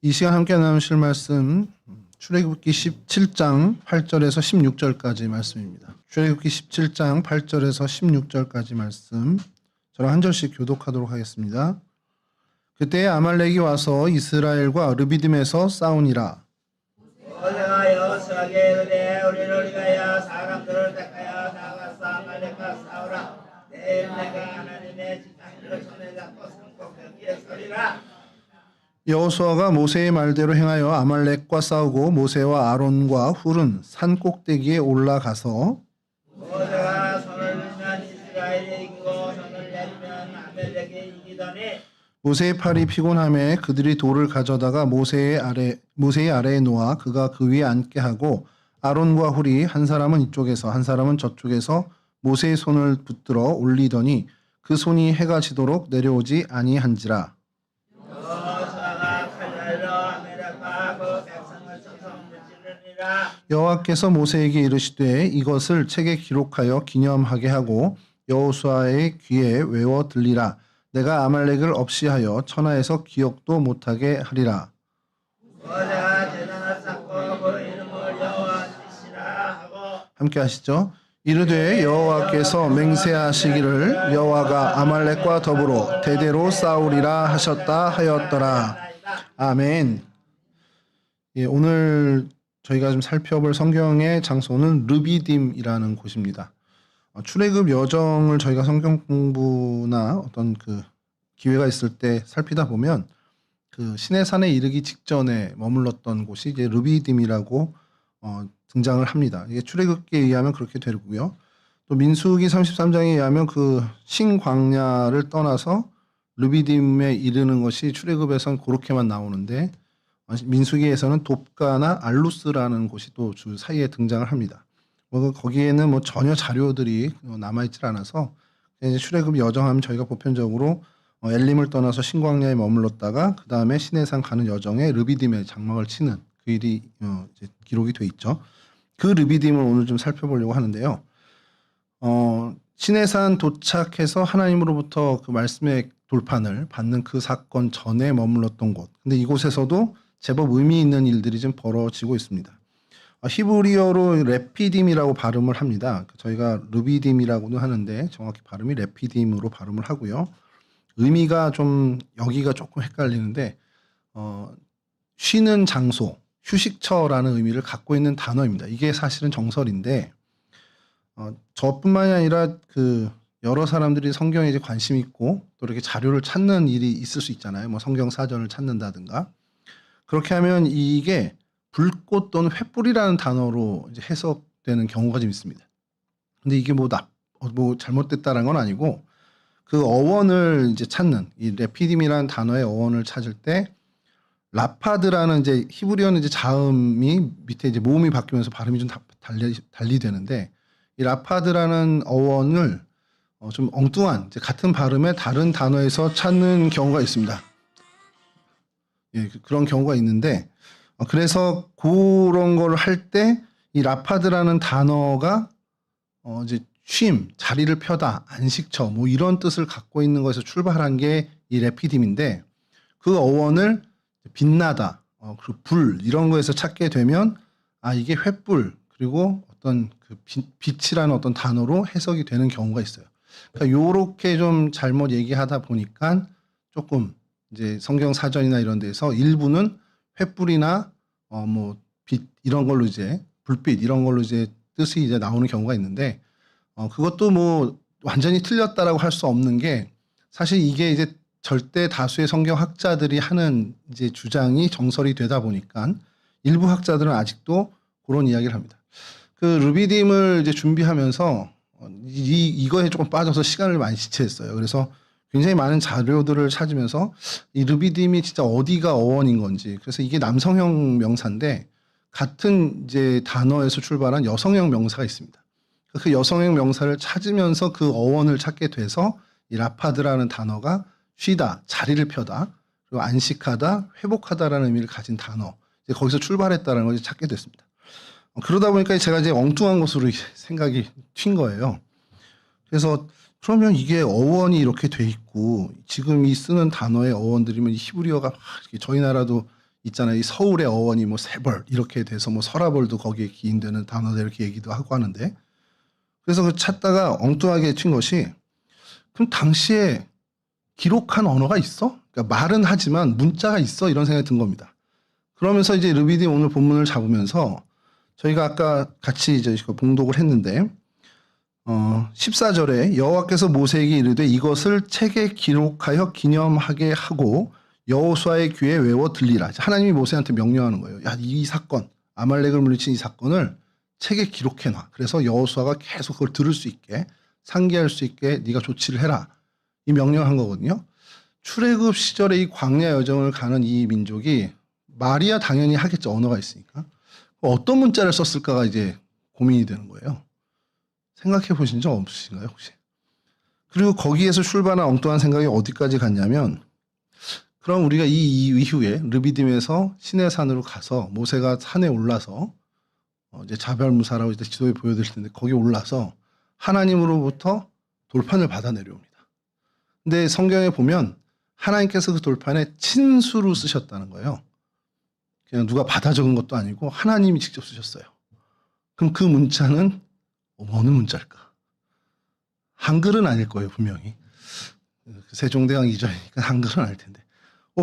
이 시간 함께 나누실 말씀 출애굽기 17장 8절에서 16절까지 말씀입니다. 출애굽기 17장 8절에서 16절까지 말씀 저랑 한 절씩 교독하도록 하겠습니다. 그때 아말렉이 와서 이스라엘과 르비딤에서 싸우니라. 모세가 여호수아에게 이르되 우리를 위하여 사람들을 택하여 나가서 아말렉과 싸우라. 내일 내가 하나님의 지팡이를 손에 잡고 산꼭 거기에 서리라. 여호수아가 모세의 말대로 행하여 아말렉과 싸우고 모세와 아론과 훌은 산 꼭대기에 올라가서 모세가 손을 들면 이스라엘이 이기고 손을 내리면 아말렉이 이기더니 모세의 팔이 피곤함에 그들이 돌을 가져다가 모세의 아래에 놓아 그가 그 위에 앉게 하고 아론과 훌이 한 사람은 이쪽에서 한 사람은 저쪽에서 모세의 손을 붙들어 올리더니 그 손이 해가 지도록 내려오지 아니한지라. 여호수아가 칼날로 아말렉과 그 백성을 쳐서 무찌르니라. 여호와께서 모세에게 이르시되 이것을 책에 기록하여 기념하게 하고 여호수아의 귀에 외워 들리라. 내가 아말렉을 없이 하여 천하에서 기억도 못하게 하리라. 모세가 제단을 쌓고 그 이름을 여호와 니시라 하고 함께 하시죠. 이르되 여호와께서 맹세하시기를 여호와가 아말렉과 더불어 대대로 싸우리라 하셨다 하였더라. 아멘. 예, 오늘 저희가 좀 살펴볼 성경의 장소는 르비딤이라는 곳입니다. 출애굽 여정을 저희가 성경 공부나 어떤 그 기회가 있을 때 살피다 보면 그 시내산에 이르기 직전에 머물렀던 곳이 이제 르비딤이라고 등장을 합니다. 이게 출애굽기에 의하면 그렇게 되고요. 또 민수기 33장에 의하면 그 신광야를 떠나서 르비딤에 이르는 것이 출애굽에선 그렇게만 나오는데 민수기에서는 돕가나 알루스라는 곳이 또 주 사이에 등장을 합니다. 거기에는 뭐 전혀 자료들이 남아있질 않아서 이제 출애굽 여정하면 저희가 보편적으로 엘림을 떠나서 신광야에 머물렀다가 그 다음에 시내산 가는 여정에 르비딤에 장막을 치는 그 일이 이제 기록이 돼 있죠. 그 르비딤을 오늘 좀 살펴보려고 하는데요. 시내산 도착해서 하나님으로부터 그 말씀의 돌판을 받는 그 사건 전에 머물렀던 곳. 근데 이곳에서도 제법 의미 있는 일들이 좀 벌어지고 있습니다. 히브리어로 레피딤이라고 발음을 합니다. 저희가 르비딤이라고도 하는데 정확히 발음이 레피딤으로 발음을 하고요. 의미가 좀 여기가 조금 헷갈리는데 쉬는 장소, 휴식처라는 의미를 갖고 있는 단어입니다. 이게 사실은 정설인데 저뿐만이 아니라 그 여러 사람들이 성경에 이제 관심 있고 또 이렇게 자료를 찾는 일이 있을 수 있잖아요. 뭐 성경 사전을 찾는다든가 그렇게 하면 이게 불꽃 또는 횃불이라는 단어로 이제 해석되는 경우가 좀 있습니다. 근데 이게 뭐 잘못됐다는 건 아니고 그 어원을 이제 찾는 이 레피딤이라는 단어의 어원을 찾을 때 라파드라는 이제 히브리어는 이제 자음이 밑에 이제 모음이 바뀌면서 발음이 좀 달리 되는데 이 라파드라는 어원을 좀 엉뚱한 이제 같은 발음의 다른 단어에서 찾는 경우가 있습니다. 예, 그런 경우가 있는데 그래서 그런 걸 할 때 이 라파드라는 단어가 이제 쉼, 자리를 펴다, 안식처 뭐 이런 뜻을 갖고 있는 것에서 출발한 게 이 레피딤인데 그 어원을 빛나다, 그리고 불 이런 거에서 찾게 되면 이게 횃불 그리고 어떤 그 빛이라는 어떤 단어로 해석이 되는 경우가 있어요. 그러니까 요렇게 좀 잘못 얘기하다 보니까 조금 이제 성경 사전이나 이런 데서 일부는 횃불이나 뭐 빛 이런 걸로 이제 불빛 이런 걸로 이제 뜻이 이제 나오는 경우가 있는데 그것도 뭐 완전히 틀렸다라고 할 수 없는 게 사실 이게 이제 절대 다수의 성경 학자들이 하는 이제 주장이 정설이 되다 보니까 일부 학자들은 아직도 그런 이야기를 합니다. 그 르비딤을 이제 준비하면서 이거에 조금 빠져서 시간을 많이 지체했어요. 그래서 굉장히 많은 자료들을 찾으면서 이 르비딤이 진짜 어디가 어원인 건지. 그래서 이게 남성형 명사인데 같은 이제 단어에서 출발한 여성형 명사가 있습니다. 그 여성형 명사를 찾으면서 그 어원을 찾게 돼서 이 라파드라는 단어가 쉬다, 자리를 펴다, 그리고 안식하다, 회복하다라는 의미를 가진 단어. 이제 거기서 출발했다는 걸 찾게 됐습니다. 그러다 보니까 제가 이제 엉뚱한 것으로 생각이 튄 거예요. 그래서 그러면 이게 어원이 이렇게 돼 있고 지금 이 쓰는 단어의 어원들이면 이 히브리어가 저희 나라도 있잖아요. 이 서울의 어원이 뭐 세벌 이렇게 돼서 뭐 서라벌도 거기에 기인되는 단어다 이렇게 얘기도 하고 하는데, 그래서 그 찾다가 엉뚱하게 친 것이, 그럼 당시에 기록한 언어가 있어? 그러니까 말은 하지만 문자가 있어? 이런 생각이 든 겁니다. 그러면서 이제 르비딤 오늘 본문을 잡으면서 저희가 아까 같이 이제 봉독을 했는데 14절에 여호와께서 모세에게 이르되 이것을 책에 기록하여 기념하게 하고 여호수아의 귀에 외워 들리라. 하나님이 모세한테 명령하는 거예요. 야, 이 사건, 아말렉을 물리친 이 사건을 책에 기록해놔. 그래서 여호수아가 계속 그걸 들을 수 있게, 상기할 수 있게 네가 조치를 해라. 이 명령을 한 거거든요. 출애굽 시절에 이 광야 여정을 가는 이 민족이 말이야 당연히 하겠죠. 언어가 있으니까. 어떤 문자를 썼을까가 이제 고민이 되는 거예요. 생각해 보신 적 없으신가요, 혹시? 그리고 거기에서 출발한 엉뚱한 생각이 어디까지 갔냐면, 그럼 우리가 이 이후에 르비딤에서 시내산으로 가서 모세가 산에 올라서 이제 자별무사라고 이제 지도에 보여드릴 텐데 거기 올라서 하나님으로부터 돌판을 받아 내려옵니다. 근데 성경에 보면 하나님께서 그 돌판에 친수로 쓰셨다는 거예요. 그냥 누가 받아 적은 것도 아니고 하나님이 직접 쓰셨어요. 그럼 그 문자는 어느 문자일까? 한글은 아닐 거예요, 분명히. 세종대왕 이전이니까 한글은 아닐 텐데.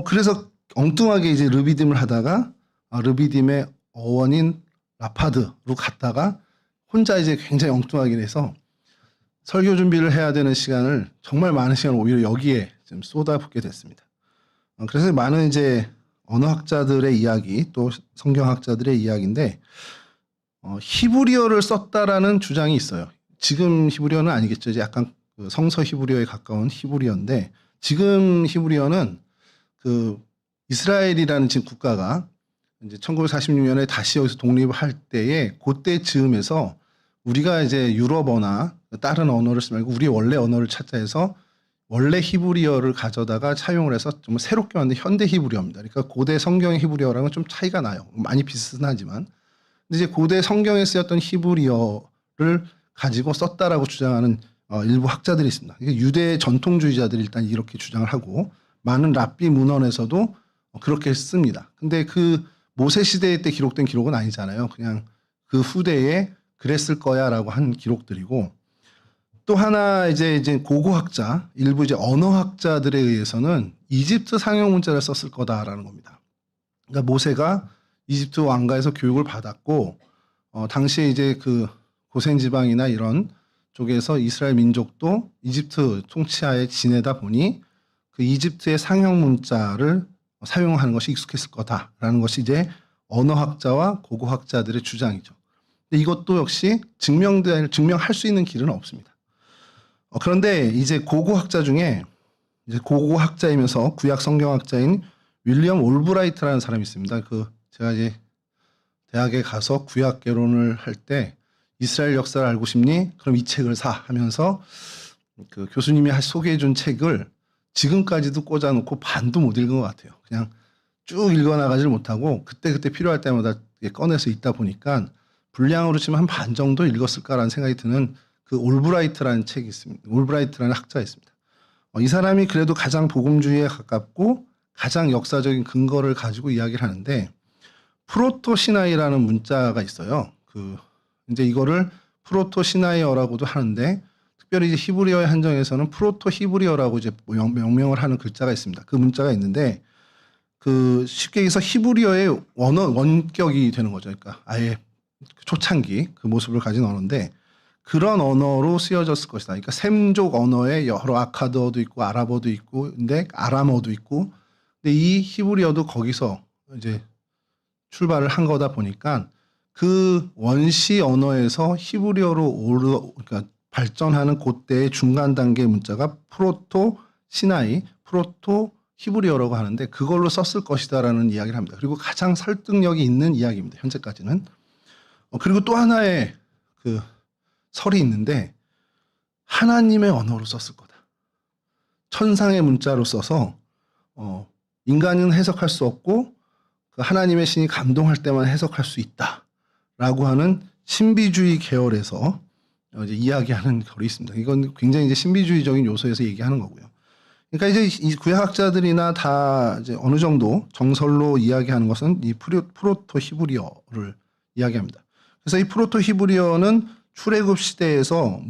그래서 엉뚱하게 이제 르비딤을 하다가 르비딤의 어원인 라파드로 갔다가 혼자 이제 굉장히 엉뚱하게 돼서 설교 준비를 해야 되는 시간을, 정말 많은 시간을 오히려 여기에 좀 쏟아붓게 됐습니다. 그래서 많은 이제 언어학자들의 이야기, 또 성경학자들의 이야기인데 히브리어를 썼다라는 주장이 있어요. 지금 히브리어는 아니겠죠. 이제 약간 그 성서 히브리어에 가까운 히브리어인데, 지금 히브리어는 그 이스라엘이라는 지금 국가가 이제 1946년에 다시 여기서 독립할 때에 그때 즈음에서 우리가 이제 유럽어나 다른 언어를 쓰지 말고 우리 원래 언어를 찾자 해서 원래 히브리어를 가져다가 차용을 해서 좀 새롭게 만든 현대 히브리어입니다. 그러니까 고대 성경 히브리어랑은 좀 차이가 나요. 많이 비슷하지만. 근데 이제 고대 성경에 쓰였던 히브리어를 가지고 썼다라고 주장하는 일부 학자들이 있습니다. 이게 유대 전통주의자들이 일단 이렇게 주장을 하고, 많은 랍비 문헌에서도 그렇게 씁니다. 근데 그 모세 시대 때 기록된 기록은 아니잖아요. 그냥 그 후대에 그랬을 거야라고 한 기록들이고, 또 하나 이제 고고학자, 일부 이제 언어학자들에 의해서는 이집트 상형 문자를 썼을 거다라는 겁니다. 그러니까 모세가 이집트 왕가에서 교육을 받았고, 당시에 이제 그 고센 지방이나 이런 쪽에서 이스라엘 민족도 이집트 통치하에 지내다 보니 그 이집트의 상형 문자를 사용하는 것이 익숙했을 거다라는 것이 이제 언어학자와 고고학자들의 주장이죠. 근데 이것도 역시 증명할 수 있는 길은 없습니다. 그런데 이제 고고학자 중에, 이제 고고학자이면서 구약 성경학자인 윌리엄 올브라이트라는 사람이 있습니다. 제가 이제 대학에 가서 구약 개론을 할 때 이스라엘 역사를 알고 싶니? 그럼 이 책을 사 하면서 그 교수님이 소개해 준 책을 지금까지도 꽂아놓고 반도 못 읽은 것 같아요. 그냥 쭉 읽어나가지를 못하고 그때그때 필요할 때마다 꺼내서 읽다 보니까 분량으로 치면 한 반 정도 읽었을까라는 생각이 드는 그 올브라이트라는 책이 있습니다. 올브라이트라는 학자가 있습니다. 이 사람이 그래도 가장 복음주의에 가깝고 가장 역사적인 근거를 가지고 이야기를 하는데, 프로토 시나이라는 문자가 있어요. 이제 이거를 프로토 시나이어라고도 하는데, 특별히 이제 히브리어의 한정에서는 프로토 히브리어라고 이제 명명을 하는 글자가 있습니다. 그 문자가 있는데, 쉽게 얘기해서 히브리어의 원격이 되는 거죠. 그러니까 아예 초창기 그 모습을 가진 언어인데, 그런 언어로 쓰여졌을 것이다. 그러니까 셈족 언어에 여러 아카드어도 있고 아랍어도 있고, 근데 아람어도 있고, 근데 이 히브리어도 거기서 이제 출발을 한 거다 보니까 그 원시 언어에서 히브리어로 그러니까 발전하는 그때의 중간 단계 문자가 프로토 시나이, 프로토 히브리어라고 하는데, 그걸로 썼을 것이다라는 이야기를 합니다. 그리고 가장 설득력이 있는 이야기입니다. 현재까지는. 그리고 또 하나의 설이 있는데, 하나님의 언어로 썼을 거다. 천상의 문자로 써서 인간은 해석할 수 없고 그 하나님의 신이 감동할 때만 해석할 수 있다라고 하는 신비주의 계열에서 이제 이야기하는 결이 있습니다. 이건 굉장히 이제 신비주의적인 요소에서 얘기하는 거고요. 그러니까 이제 이 구약학자들이나 다 이제 어느 정도 정설로 이야기하는 것은 이 프로토 히브리어를 이야기합니다. 그래서 이 프로토 히브리어는 출애굽 시대에서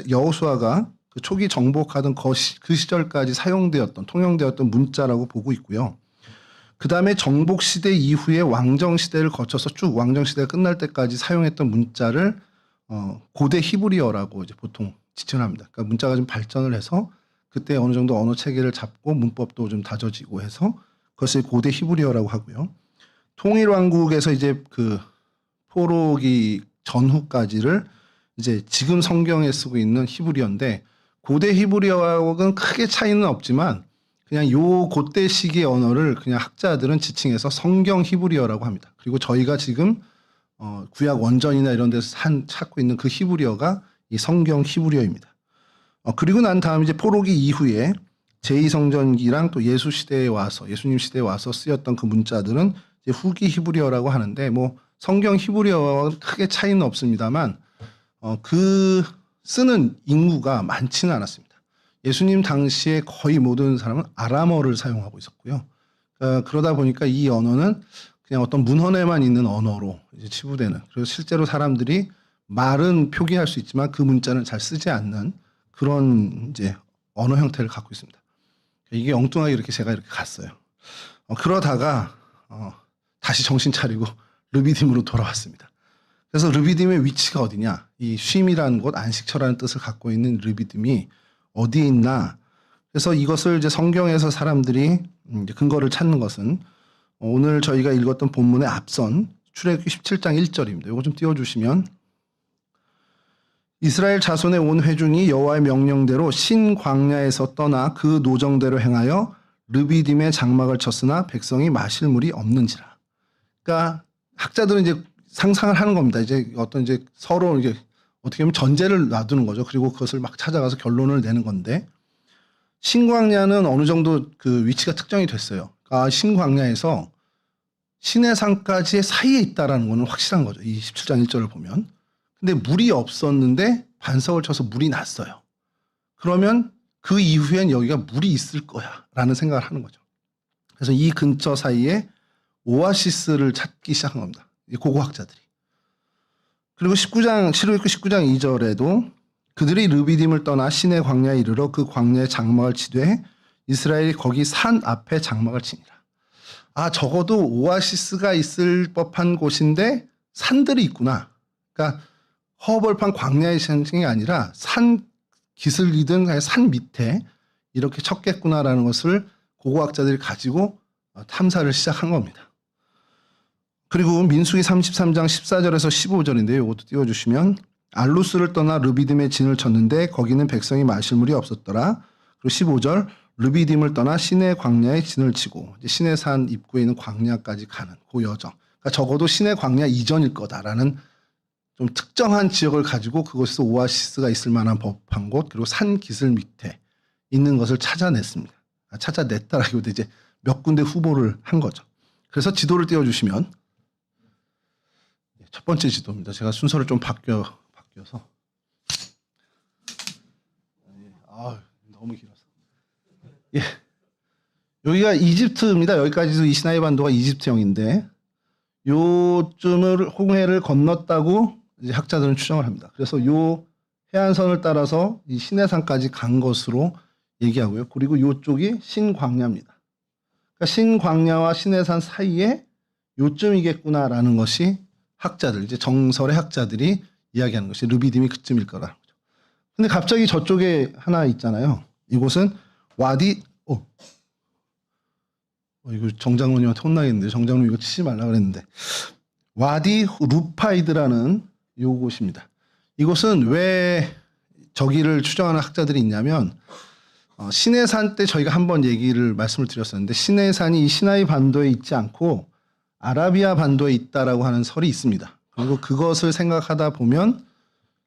여호수아가 그 초기 정복하던 그 시절까지 사용되었던 통용되었던 문자라고 보고 있고요. 그 다음에 정복 시대 이후에 왕정 시대를 거쳐서 쭉 왕정 시대가 끝날 때까지 사용했던 문자를 고대 히브리어라고 이제 보통 지칭합니다. 그러니까 문자가 좀 발전을 해서 그때 어느 정도 언어 체계를 잡고 문법도 좀 다져지고 해서 그것을 고대 히브리어라고 하고요. 통일왕국에서 이제 그 포로기 전후까지를 이제 지금 성경에 쓰고 있는 히브리어인데 고대 히브리어하고는 크게 차이는 없지만 그냥 요 그때 시기의 언어를 그냥 학자들은 지칭해서 성경 히브리어라고 합니다. 그리고 저희가 지금 구약 원전이나 이런 데서 찾고 있는 그 히브리어가 이 성경 히브리어입니다. 그리고 난 다음 이제 포로기 이후에 제2성전기랑 또 예수님 시대에 와서 쓰였던 그 문자들은 이제 후기 히브리어라고 하는데 뭐 성경 히브리어와 크게 차이는 없습니다만 그 쓰는 인구가 많지는 않았습니다. 예수님 당시에 거의 모든 사람은 아람어를 사용하고 있었고요. 그러다 보니까 이 언어는 그냥 어떤 문헌에만 있는 언어로 이제 치부되는, 그래서 실제로 사람들이 말은 표기할 수 있지만 그 문자는 잘 쓰지 않는 그런 이제 언어 형태를 갖고 있습니다. 이게 엉뚱하게 이렇게 제가 이렇게 갔어요. 그러다가 다시 정신 차리고 르비딤으로 돌아왔습니다. 그래서 르비딤의 위치가 어디냐? 이 쉼이라는 곳, 안식처라는 뜻을 갖고 있는 르비딤이 어디에 있나? 그래서 이것을 이제 성경에서 사람들이 이제 근거를 찾는 것은 오늘 저희가 읽었던 본문의 앞선 출애굽기 17장 1절입니다. 이거 좀 띄워주시면, 이스라엘 자손의 온 회중이 여호와의 명령대로 신 광야에서 떠나 그 노정대로 행하여 르비딤의 장막을 쳤으나 백성이 마실 물이 없는지라. 그러니까 학자들은 이제 상상을 하는 겁니다. 이제 어떤 이제 서로 이제 어떻게 보면 전제를 놔두는 거죠. 그리고 그것을 막 찾아가서 결론을 내는 건데, 신광야는 어느 정도 그 위치가 특정이 됐어요. 그러니까 신광야에서 시내산까지 사이에 있다라는 거는 확실한 거죠. 이 17장 1절을 보면. 근데 물이 없었는데 반석을 쳐서 물이 났어요. 그러면 그 이후엔 여기가 물이 있을 거야 라는 생각을 하는 거죠. 그래서 이 근처 사이에 오아시스를 찾기 시작한 겁니다. 이 고고학자들이. 그리고 출애굽기 19장 2절에도 그들이 르비딤을 떠나 시내 광야에 이르러 그 광야에 장막을 치되 이스라엘이 거기 산 앞에 장막을 치니라. 적어도 오아시스가 있을 법한 곳인데 산들이 있구나. 그러니까 허벌판 광야의 상징이 아니라 산 기슭이든 산 밑에 이렇게 쳤겠구나라는 것을 고고학자들이 가지고 탐사를 시작한 겁니다. 그리고 민수기 33장 14절에서 15절인데요. 이것도 띄워주시면, 알루스를 떠나 르비딤에 진을 쳤는데 거기는 백성이 마실 물이 없었더라. 그리고 15절, 르비딤을 떠나 시내 광야에 진을 치고 시내산 입구에 있는 광야까지 가는 그 여정. 그러니까 적어도 시내 광야 이전일 거다라는 좀 특정한 지역을 가지고 그곳에서 오아시스가 있을 만한 법한 곳, 그리고 산 기슭 밑에 있는 것을 찾아냈습니다. 찾아냈다라기보다 이제 몇 군데 후보를 한 거죠. 그래서 지도를 띄워주시면, 첫 번째 지도입니다. 제가 순서를 좀 바뀌어서. 너무 길어서. 예. 여기가 이집트입니다. 여기까지도 이 시나이 반도가 이집트형인데, 요쯤을 홍해를 건넜다고 이제 학자들은 추정을 합니다. 그래서 요 해안선을 따라서 이 시내산까지 간 것으로 얘기하고요. 그리고 요쪽이 신광야입니다. 그러니까 신광야와 시내산 사이에 요쯤이겠구나라는 것이 학자들, 이제 정설의 학자들이 이야기하는 것이 르비딤이 그쯤일 거라는 거죠. 근데 갑자기 저쪽에 하나 있잖아요. 이곳은 와디, 이거 정장로님한테 혼나겠는데, 정장로님 이거 치지 말라 그랬는데, 와디 루파이드라는 요곳입니다. 이곳은 왜 저기를 추정하는 학자들이 있냐면, 시내산 때 저희가 한번 말씀을 드렸었는데, 시내산이 이 시나이 반도에 있지 않고 아라비아 반도에 있다라고 하는 설이 있습니다. 그리고 그것을 생각하다 보면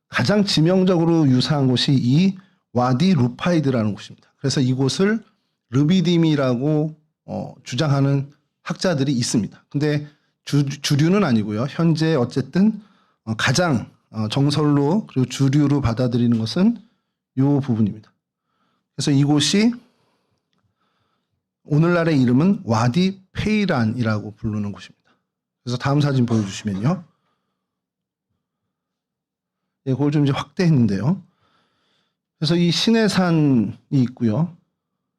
가장 지명적으로 유사한 곳이 이 와디 루파이드라는 곳입니다. 그래서 이곳을 르비딤이라고 주장하는 학자들이 있습니다. 근데 주류는 아니고요. 현재 어쨌든 가장 정설로 그리고 주류로 받아들이는 것은 이 부분입니다. 그래서 이곳이 오늘날의 이름은 와디 페이란이라고 부르는 곳입니다. 그래서 다음 사진 보여주시면요. 예, 그걸 좀 이제 확대했는데요. 그래서 이 시내산이 있고요.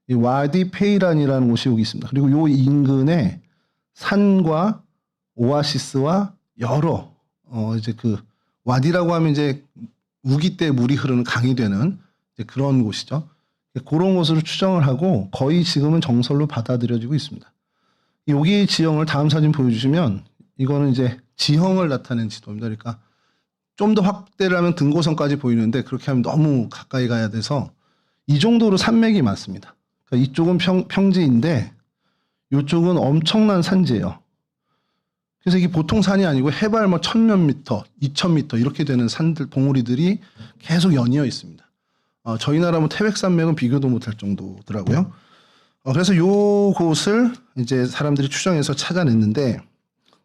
이 와디 페이란이라는 곳이 여기 있습니다. 그리고 요 인근에 산과 오아시스와 여러 이제 그 와디라고 하면 이제 우기 때 물이 흐르는 강이 되는 이제 그런 곳이죠. 그런 곳으로 추정을 하고 거의 지금은 정설로 받아들여지고 있습니다. 여기 지형을 다음 사진 보여주시면 이거는 이제 지형을 나타낸 지도입니다. 그러니까 좀 더 확대를 하면 등고선까지 보이는데 그렇게 하면 너무 가까이 가야 돼서 이 정도로 산맥이 많습니다. 그러니까 이쪽은 평지인데 이쪽은 엄청난 산지예요. 그래서 이게 보통 산이 아니고 해발 뭐 1000몇 미터, 2000미터 이렇게 되는 산들, 봉우리들이 계속 연이어 있습니다. 저희 나라 뭐 태백산맥은 비교도 못할 정도더라고요. 그래서 요 곳을 이제 사람들이 추정해서 찾아냈는데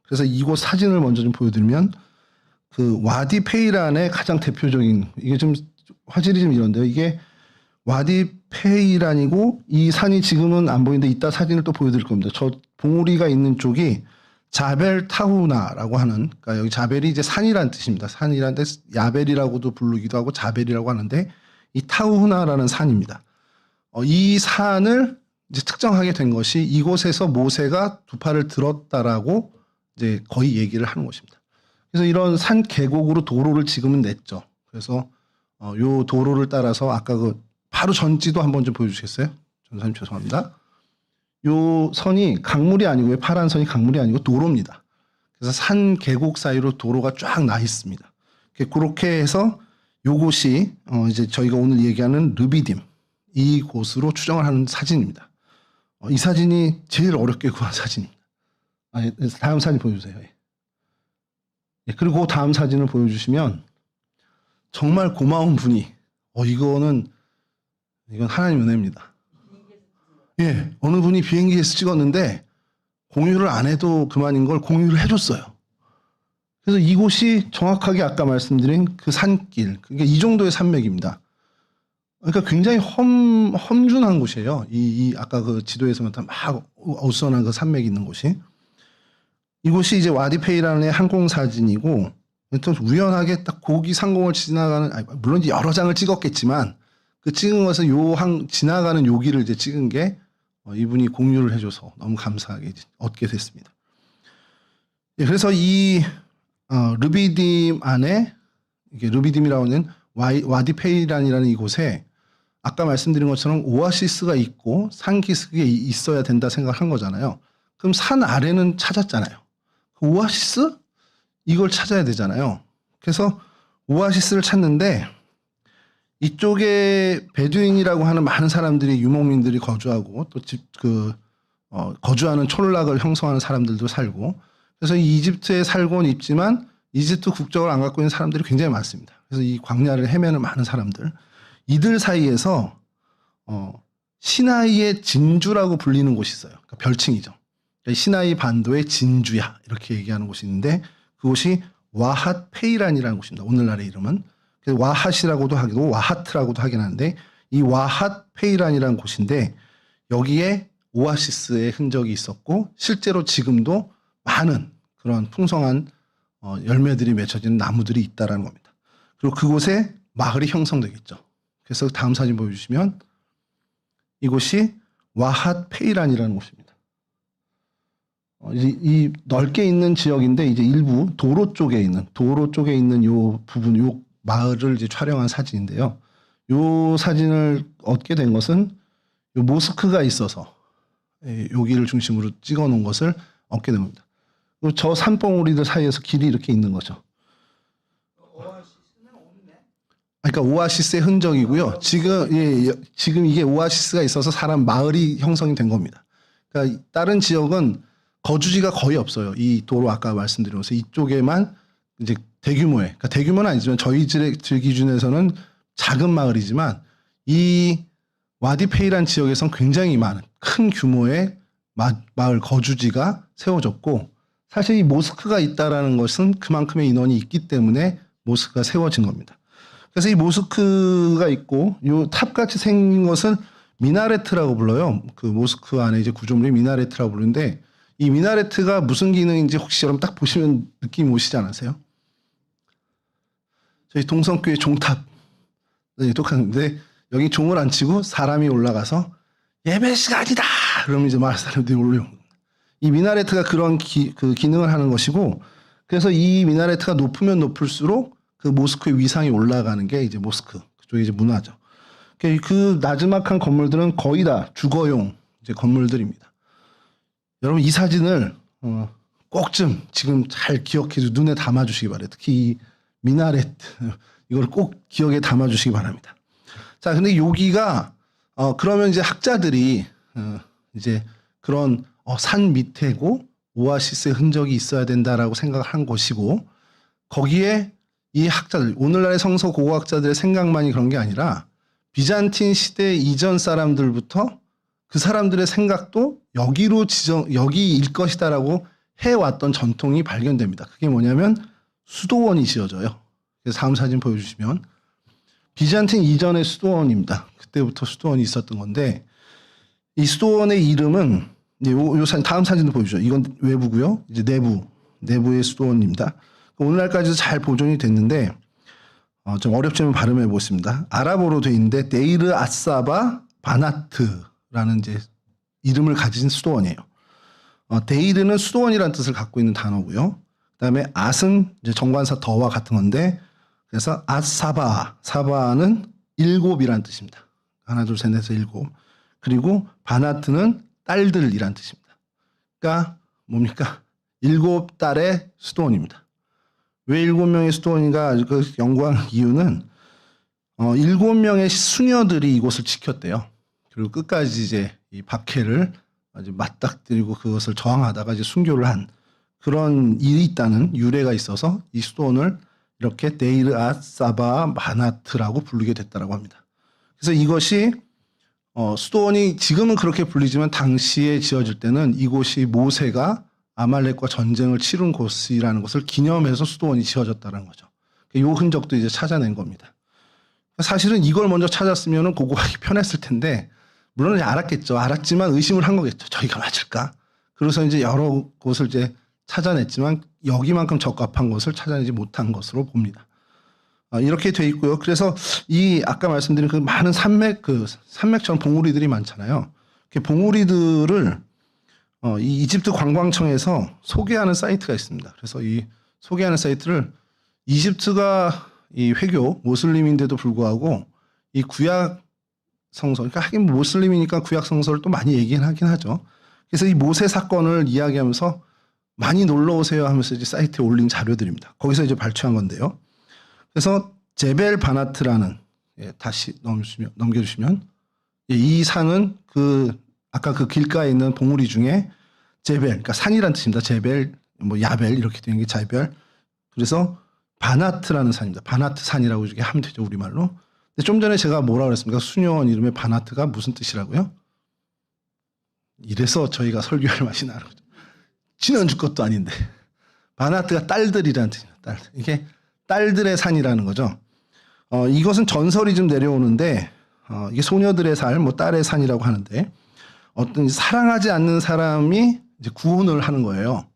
그래서 이곳 사진을 먼저 좀 보여드리면 그 와디 페이란의 가장 대표적인 이게 좀 화질이 좀 이런데요. 이게 와디 페이란이고 이 산이 지금은 안 보이는데 이따 사진을 또 보여드릴 겁니다. 저 봉우리가 있는 쪽이 자벨 타후나라고 하는 그러니까 여기 자벨이 이제 산이란 뜻입니다. 산이란 뜻 야벨이라고도 부르기도 하고 자벨이라고 하는데 이 타후나라는 산입니다. 이 산을 이제 특정하게 된 것이 이곳에서 모세가 두 팔을 들었다라고 이제 거의 얘기를 하는 것입니다. 그래서 이런 산 계곡으로 도로를 지금은 냈죠. 그래서 요 도로를 따라서 아까 그 바로 전지도 한번 좀 보여주시겠어요? 전사님 죄송합니다. 요 선이 강물이 아니고요. 파란 선이 강물이 아니고 도로입니다. 그래서 산 계곡 사이로 도로가 쫙 나 있습니다. 그렇게 해서 요곳이 이제 저희가 오늘 얘기하는 르비딤 이 곳으로 추정을 하는 사진입니다. 이 사진이 제일 어렵게 구한 사진입니다. 다음 사진 보여주세요. 예, 그리고 다음 사진을 보여주시면 정말 고마운 분이 이건 하나님 은혜입니다. 예, 어느 분이 비행기에서 찍었는데 공유를 안 해도 그만인 걸 공유를 해줬어요. 그래서 이곳이 정확하게 아까 말씀드린 그 산길, 그러니까 이 정도의 산맥입니다. 그러니까 굉장히 험준한 곳이에요. 이 아까 그 지도에서만 막 어수선한 그 산맥이 있는 곳이. 이곳이 이제 와디페이란의 항공 사진이고, 또 우연하게 딱 고기 상공을 지나가는, 물론 여러 장을 찍었겠지만, 그 찍은 것은 지나가는 요기를 이제 찍은 게 이분이 공유를 해줘서 너무 감사하게 얻게 됐습니다. 예, 그래서 이 르비딤 안에 이게 르비딤이라고 하는 와디페이란이라는 이곳에 아까 말씀드린 것처럼 오아시스가 있고 산기슭이 있어야 된다 생각한 거잖아요. 그럼 산 아래는 찾았잖아요. 그 오아시스? 이걸 찾아야 되잖아요. 그래서 오아시스를 찾는데 이쪽에 베두인이라고 하는 많은 사람들이 유목민들이 거주하고 또 거주하는 촌락을 형성하는 사람들도 살고 그래서 이 이집트에 살고는 있지만 이집트 국적을 안 갖고 있는 사람들이 굉장히 많습니다. 그래서 이 광야를 헤매는 많은 사람들 이들 사이에서 시나이의 진주라고 불리는 곳이 있어요. 그러니까 별칭이죠. 그러니까 시나이 반도의 진주야 이렇게 얘기하는 곳이 있는데 그곳이 와핫 페이란이라는 곳입니다. 오늘날의 이름은 와핫이라고도 하기도 와하트라고도 하긴 하는데 이 와핫 페이란이라는 곳인데 여기에 오아시스의 흔적이 있었고 실제로 지금도 많은 그런 풍성한 열매들이 맺혀지는 나무들이 있다라는 겁니다. 그리고 그곳에 마을이 형성되겠죠. 그래서 다음 사진 보여주시면 이곳이 와핫 페이란이라는 곳입니다. 이 넓게 있는 지역인데 이제 일부 도로 쪽에 있는 요 부분 요 마을을 이제 촬영한 사진인데요. 요 사진을 얻게 된 것은 요 모스크가 있어서 여기를 중심으로 찍어 놓은 것을 얻게 된 겁니다. 저 산봉우리들 사이에서 길이 이렇게 있는 거죠. 그러니까 오아시스의 흔적이고요. 지금 이게 오아시스가 있어서 사람 마을이 형성이 된 겁니다. 그러니까 다른 지역은 거주지가 거의 없어요. 이 도로 아까 말씀드린 것처럼 이쪽에만 이제 대규모의, 그러니까 대규모는 아니지만 저희들 기준에서는 작은 마을이지만 이 와디페이란 지역에선 굉장히 많은 큰 규모의 마을 거주지가 세워졌고 사실 이 모스크가 있다라는 것은 그만큼의 인원이 있기 때문에 모스크가 세워진 겁니다. 그래서 이 모스크가 있고 이 탑같이 생긴 것은 미나레트라고 불러요. 그 모스크 안에 이제 구조물이 미나레트라고 부르는데 이 미나레트가 무슨 기능인지 혹시 여러분 딱 보시면 느낌 오시지 않으세요? 저희 동성교회 종탑 똑같은데 여기 종을 안 치고 사람이 올라가서 예배 시간이다! 그러면 이제 마을 사람들이 올려요. 이 미나레트가 그런 그 기능을 하는 것이고 그래서 이 미나레트가 높으면 높을수록 그 모스크의 위상이 올라가는 게 이제 모스크 그쪽에 이제 문화죠. 그 나지막한 건물들은 거의 다 주거용 이제 건물들입니다. 여러분 이 사진을 꼭 좀 지금 잘 기억해서 눈에 담아주시기 바래요. 특히 이 미나레트 이걸 꼭 기억에 담아주시기 바랍니다. 자, 근데 여기가 그러면 이제 학자들이 이제 그런 산 밑에고 오아시스의 흔적이 있어야 된다라고 생각을 한 것이고 거기에 이 학자들 오늘날의 성서 고고학자들의 생각만이 그런 게 아니라 비잔틴 시대 이전 사람들부터 그 사람들의 생각도 여기일 것이다라고 해왔던 전통이 발견됩니다. 그게 뭐냐면 수도원이 지어져요. 그래서 다음 사진 보여주시면 비잔틴 이전의 수도원입니다. 그때부터 수도원이 있었던 건데 이 수도원의 이름은 다음 사진도 보여주죠. 이건 외부고요. 이제 내부의 수도원입니다. 오늘날까지도 잘 보존이 됐는데 좀 어렵지만 발음해 보겠습니다. 아랍어로 돼 있는데 데이르 아사바 바나트라는 이제 이름을 가진 수도원이에요. 데이르는 수도원이라는 뜻을 갖고 있는 단어고요. 그다음에 앗은 이제 정관사 더와 같은 건데 그래서 사바는 일곱이라는 뜻입니다. 하나 둘 셋 넷에서 일곱. 그리고 바나트는 딸들이란 뜻입니다. 그러니까 뭡니까? 7딸의 수도원입니다. 왜 7명의 수도원인가 그 연구한 이유는 7명의 수녀들이 이곳을 지켰대요. 그리고 끝까지 이제 이 박해를 아주 맞닥뜨리고 그것을 저항하다가 이제 순교를 한 그런 일이 있다는 유래가 있어서 이 수도원을 이렇게 데이르 아사바 바나트라고 부르게 됐다라고 합니다. 그래서 이것이 수도원이 지금은 그렇게 불리지만 당시에 지어질 때는 이곳이 모세가 아말렉과 전쟁을 치른 곳이라는 것을 기념해서 수도원이 지어졌다는 거죠. 이 흔적도 이제 찾아낸 겁니다. 사실은 이걸 먼저 찾았으면 고고하기 편했을 텐데 물론 알았겠죠. 알았지만 의심을 한 거겠죠. 저희가 맞을까? 그래서 이제 여러 곳을 이제 찾아냈지만 여기만큼 적합한 것을 찾아내지 못한 것으로 봅니다. 이렇게 돼 있고요. 그래서 이 아까 말씀드린 그 많은 산맥처럼 봉우리들이 많잖아요. 그 봉우리들을 이 이집트 관광청에서 소개하는 사이트가 있습니다. 그래서 이 소개하는 사이트를 이집트가 이 회교 모슬림인데도 불구하고 이 구약 성서, 그러니까 하긴 모슬림이니까 구약 성서를 또 많이 얘기하긴 하죠. 그래서 이 모세 사건을 이야기하면서 많이 놀러 오세요 하면서 이제 사이트에 올린 자료들입니다. 거기서 이제 발췌한 건데요. 그래서 제벨 바나트라는 다시 넘겨주시면 이 산은 아까 그 길가에 있는 봉우리 중에 제벨, 그러니까 산이란 뜻입니다. 제벨, 뭐 야벨 이렇게 되는 게 제벨. 그래서 바나트라는 산입니다. 바나트 산이라고 이렇게 하면 되죠 우리말로. 근데 좀 전에 제가 뭐라고 그랬습니까? 수녀원 이름의 바나트가 무슨 뜻이라고요? 이래서 저희가 설교할 맛이 나는 거죠. 지난주 것도 아닌데 바나트가 딸들이라는 뜻입니다. 딸들. 이게 딸들의 산이라는 거죠. 이것은 전설이 좀 내려오는데 이게 소녀들의 살, 뭐 딸의 산이라고 하는데 어떤 사랑하지 않는 사람이 이제 구원을 하는 거예요.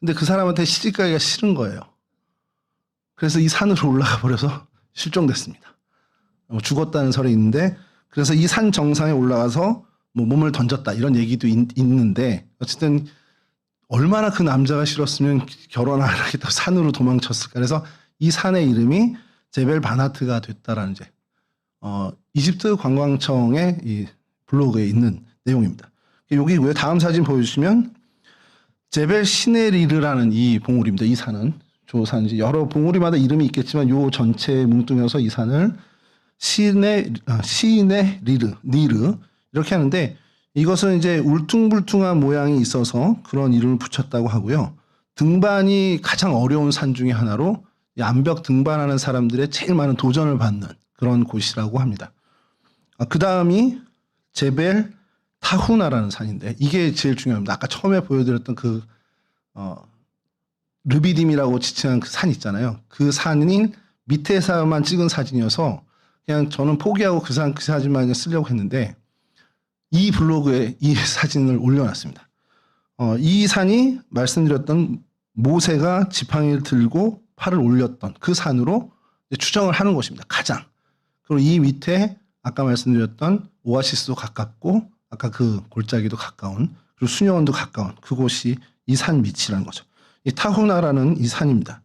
근데 그 사람한테 시집가기가 싫은 거예요. 그래서 이 산으로 올라가 버려서 실종됐습니다. 죽었다는 설이 있는데 그래서 이 산 정상에 올라가서 뭐 몸을 던졌다 이런 얘기도 있는데 어쨌든 얼마나 그 남자가 싫었으면 결혼 안 하겠다고 산으로 도망쳤을까. 그래서 이 산의 이름이 제벨 바나트가 됐다라는 이제 이집트 관광청의 이 블로그에 있는 내용입니다. 여기고요. 다음 사진 보여주시면 제벨 시네리르라는 이 봉우리입니다. 이 산은 조산 이제 여러 봉우리마다 이름이 있겠지만 요 전체에 뭉뚱여서 이 산을 시네리르 이렇게 하는데 이것은 이제 울퉁불퉁한 모양이 있어서 그런 이름을 붙였다고 하고요. 등반이 가장 어려운 산 중에 하나로 암벽 등반하는 사람들의 제일 많은 도전을 받는 그런 곳이라고 합니다. 그 다음이 제벨 타후나라는 산인데 이게 제일 중요합니다. 아까 처음에 보여드렸던 그 르비딤이라고 지칭한 그 산 있잖아요. 그 산인 밑에서만 찍은 사진이어서 그냥 저는 포기하고 그 사진만 쓰려고 했는데 이 블로그에 이 사진을 올려놨습니다. 이 산이 말씀드렸던 모세가 지팡이를 들고 팔을 올렸던 그 산으로 추정을 하는 것입니다. 가장. 그리고 이 밑에 아까 말씀드렸던 오아시스도 가깝고 아까 그 골짜기도 가까운 그리고 수녀원도 가까운 그곳이 이 산 밑이라는 거죠. 이 타후나라는 이 산입니다.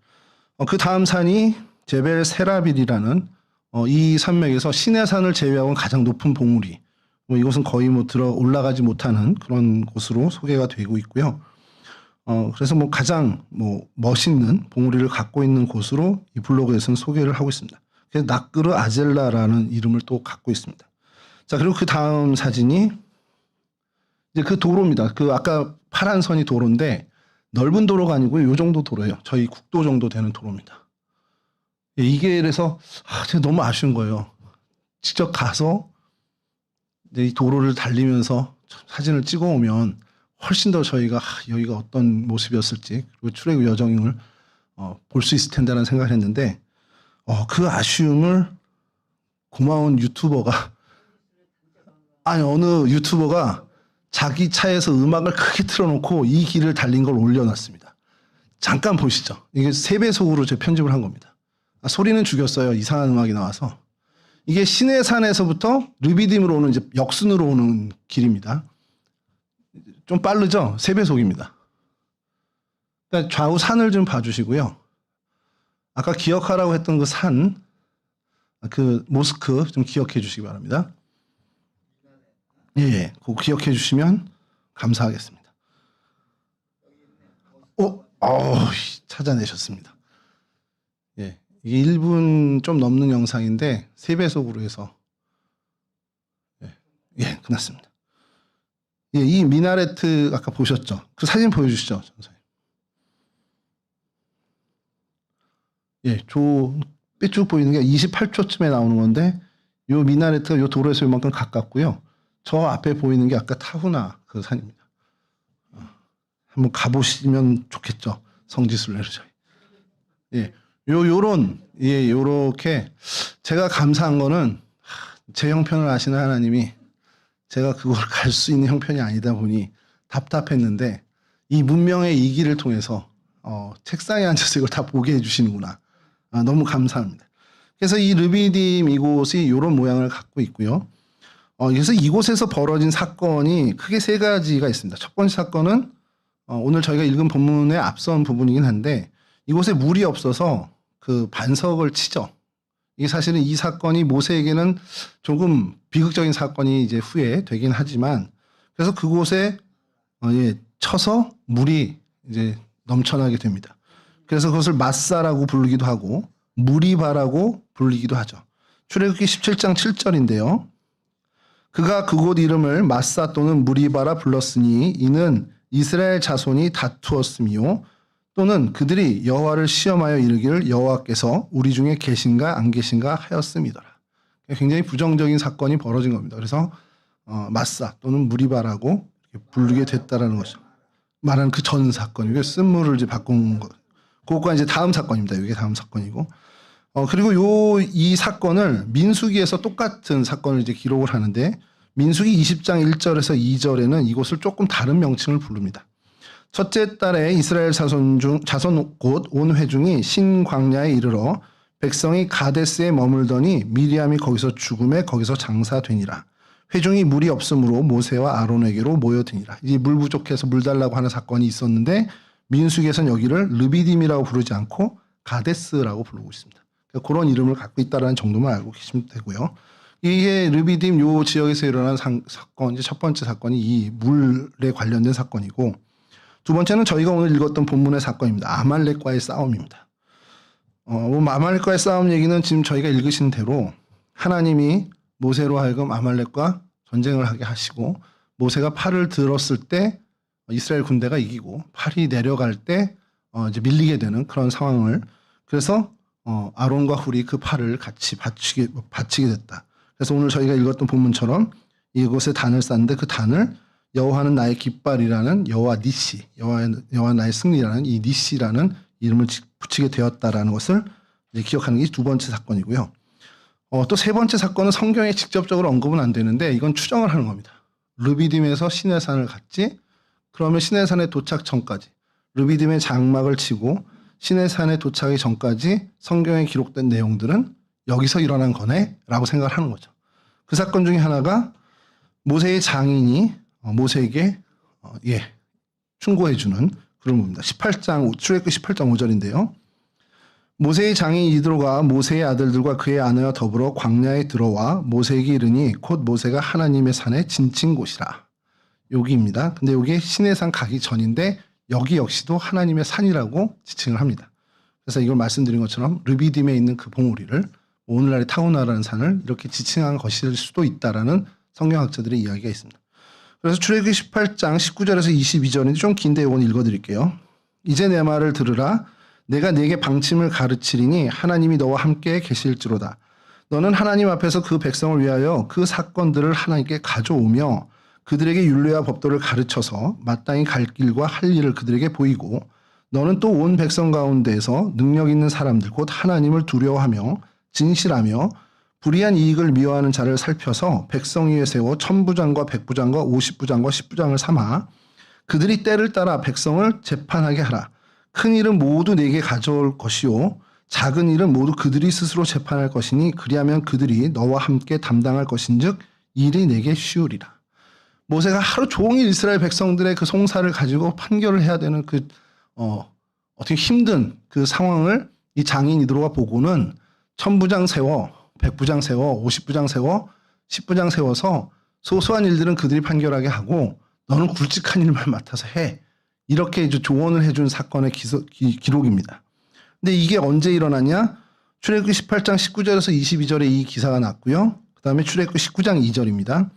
그 다음 산이 제벨 세라빌이라는 이 산맥에서 시내산을 제외하고는 가장 높은 봉우리. 이곳은 거의 들어 올라가지 못하는 그런 곳으로 소개가 되고 있고요. 그래서 가장 멋있는 봉우리를 갖고 있는 곳으로 이 블로그에서는 소개를 하고 있습니다. 그래서 나끄르 아젤라라는 이름을 또 갖고 있습니다. 자, 그리고 그 다음 사진이 이제 그 도로입니다. 그 아까 파란 선이 도로인데 넓은 도로가 아니고요. 요 정도 도로예요. 저희 국도 정도 되는 도로입니다. 이게 그래서 제가 너무 아쉬운 거예요. 직접 가서 이 도로를 달리면서 사진을 찍어 오면 훨씬 더 저희가 여기가 어떤 모습이었을지 그리고 출애굽 여정을 볼 수 있을 텐데라는 생각을 했는데 그 아쉬움을 고마운 유튜버가 어느 유튜버가 자기 차에서 음악을 크게 틀어놓고 이 길을 달린 걸 올려놨습니다. 잠깐 보시죠. 이게 3배속으로 제가 편집을 한 겁니다. 소리는 죽였어요. 이상한 음악이 나와서. 이게 시내산에서부터 르비딤으로 오는 이제 역순으로 오는 길입니다. 좀 빠르죠? 3배속입니다. 그러니까 좌우 산을 좀 봐주시고요. 아까 기억하라고 했던 그 산, 그 모스크 좀 기억해 주시기 바랍니다. 예, 그거 기억해 주시면 감사하겠습니다. 찾아내셨습니다. 예. 이게 1분 좀 넘는 영상인데 3배속으로 해서 끝났습니다. 예, 이 미나레트 아까 보셨죠? 그 사진 보여주시죠, 전사님. 예, 삐쭉 보이는 게 28초쯤에 나오는 건데 요 미나레트가 요 도로에서 요만큼 가깝고요. 저 앞에 보이는 게 아까 타후나 그 산입니다. 한번 가보시면 좋겠죠, 성지순례로 저희. 예. 요렇게 제가 감사한 거는 제 형편을 아시는 하나님이 제가 그걸 갈 수 있는 형편이 아니다 보니 답답했는데 이 문명의 이 길을 통해서 책상에 앉아서 이걸 다 보게 해주시는구나. 너무 감사합니다. 그래서 이 르비딤 이곳이 이런 모양을 갖고 있고요. 그래서 이곳에서 벌어진 사건이 크게 3가지가 있습니다. 첫 번째 사건은 오늘 저희가 읽은 본문의 앞선 부분이긴 한데 이곳에 물이 없어서 그 반석을 치죠. 이게 사실은 이 사건이 모세에게는 조금 비극적인 사건이 이제 후에 되긴 하지만 그래서 그곳에 쳐서 물이 이제 넘쳐나게 됩니다. 그래서 그것을 마사라고 부르기도 하고 무리바라고 부르기도 하죠. 출애굽기 17장 7절인데요. 그가 그곳 이름을 마사 또는 무리바라 불렀으니 이는 이스라엘 자손이 다투었으며 또는 그들이 여호와를 시험하여 이르기를 여호와께서 우리 중에 계신가 안 계신가 하였음이더라. 굉장히 부정적인 사건이 벌어진 겁니다. 그래서 마사 또는 무리바라고 부르게 됐다라는 것이죠. 말하는 그 전 사건이고 쓴물을 이제 바꾼 것. 그것과 이제 다음 사건입니다. 이게 다음 사건이고. 그리고 이 사건을 민수기에서 똑같은 사건을 이제 기록을 하는데 민수기 20장 1절에서 2절에는 이곳을 조금 다른 명칭을 부릅니다. 첫째 달에 이스라엘 자손 곧 온 회중이 신광야에 이르러 백성이 가데스에 머물더니 미리암이 거기서 죽음에 거기서 장사되니라. 회중이 물이 없으므로 모세와 아론에게로 모여드니라. 이 물 부족해서 물 달라고 하는 사건이 있었는데 민수기에서는 여기를 르비딤이라고 부르지 않고 가데스라고 부르고 있습니다. 그러니까 그런 이름을 갖고 있다는 정도만 알고 계시면 되고요. 이게 르비딤 요 지역에서 일어난 사건, 이제 첫 번째 사건이 이 물에 관련된 사건이고 두 번째는 저희가 오늘 읽었던 본문의 사건입니다. 아말렉과의 싸움입니다. 아말렉과의 싸움 얘기는 지금 저희가 읽으신 대로 하나님이 모세로 하여금 아말렉과 전쟁을 하게 하시고 모세가 팔을 들었을 때 이스라엘 군대가 이기고 팔이 내려갈 때 이제 밀리게 되는 그런 상황을 그래서 아론과 훌이 그 팔을 같이 바치게 됐다. 그래서 오늘 저희가 읽었던 본문처럼 이곳에 단을 쌓는데 그 단을 여호와는 나의 깃발이라는 여호와 니시, 여호와 나의 승리라는 이 니시라는 이름을 붙이게 되었다라는 것을 기억하는 게 두 번째 사건이고요. 또 세 번째 사건은 성경에 직접적으로 언급은 안 되는데 이건 추정을 하는 겁니다. 르비딤에서 시내산을 갔지? 그러면 시내산에 도착 전까지 르비딤의 장막을 치고 시내산에 도착하기 전까지 성경에 기록된 내용들은 여기서 일어난 거네? 라고 생각을 하는 거죠. 그 사건 중에 하나가 모세의 장인이 모세에게 충고해주는 그런 겁니다. 출애굽기 18장 5절인데요. 모세의 장인 이드로가 모세의 아들들과 그의 아내와 더불어 광야에 들어와 모세에게 이르니 곧 모세가 하나님의 산에 진친 곳이라. 여기입니다. 근데 여기 시내산 가기 전인데 여기 역시도 하나님의 산이라고 지칭을 합니다. 그래서 이걸 말씀드린 것처럼 르비딤에 있는 그 봉우리를 오늘날의 타우나라는 산을 이렇게 지칭한 것일 수도 있다라는 성경학자들의 이야기가 있습니다. 그래서 출애굽기 18장 19절에서 22절인데 좀 긴데 이건 읽어드릴게요. 이제 내 말을 들으라. 내가 네게 방침을 가르치리니 하나님이 너와 함께 계실지로다. 너는 하나님 앞에서 그 백성을 위하여 그 사건들을 하나님께 가져오며 그들에게 율례와 법도를 가르쳐서 마땅히 갈 길과 할 일을 그들에게 보이고 너는 또 온 백성 가운데에서 능력 있는 사람들 곧 하나님을 두려워하며 진실하며 불의한 이익을 미워하는 자를 살펴서 백성 위에 세워 1000부장과 100부장과 50부장과 10부장을 삼아 그들이 때를 따라 백성을 재판하게 하라. 큰 일은 모두 내게 가져올 것이요 작은 일은 모두 그들이 스스로 재판할 것이니 그리하면 그들이 너와 함께 담당할 것인즉 일이 내게 쉬우리라. 모세가 하루 종일 이스라엘 백성들의 그 송사를 가지고 판결을 해야 되는 어떻게 힘든 그 상황을 이 장인 이드로가 보고는 1000부장 세워 100부장 세워 50부장 세워 10부장 세워서 소소한 일들은 그들이 판결하게 하고 너는 굵직한 일만 맡아서 해. 이렇게 이제 조언을 해준 사건의 기록입니다. 근데 이게 언제 일어났냐? 출애굽기 18장 19절에서 22절에 이 기사가 났고요. 그 다음에 출애굽기 19장 2절입니다.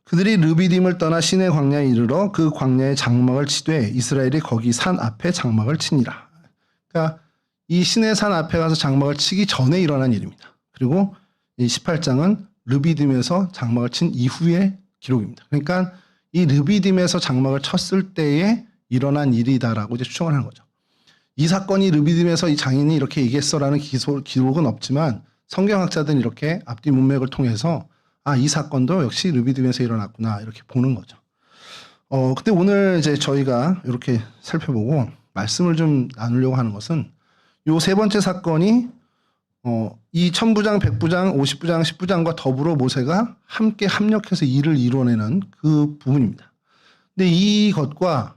그들이 르비딤을 떠나 시내 광야에 이르러 그 광야에 장막을 치되 이스라엘이 거기 산 앞에 장막을 치니라. 그러니까 이 시내 산 앞에 가서 장막을 치기 전에 일어난 일입니다. 그리고 이 18장은 르비딤에서 장막을 친 이후의 기록입니다. 그러니까 이 르비딤에서 장막을 쳤을 때에 일어난 일이다라고 이제 추정을 하는 거죠. 이 사건이 르비딤에서 이 장인이 이렇게 얘기했어라는 기록은 없지만 성경학자들은 이렇게 앞뒤 문맥을 통해서 이 사건도 역시 르비딤에서 일어났구나 이렇게 보는 거죠. 근데 오늘 이제 저희가 이렇게 살펴보고 말씀을 좀 나누려고 하는 것은 요 세 번째 사건이 이 1000부장, 100부장, 50부장, 10부장과 더불어 모세가 함께 합력해서 일을 이뤄내는 그 부분입니다. 근데 이것과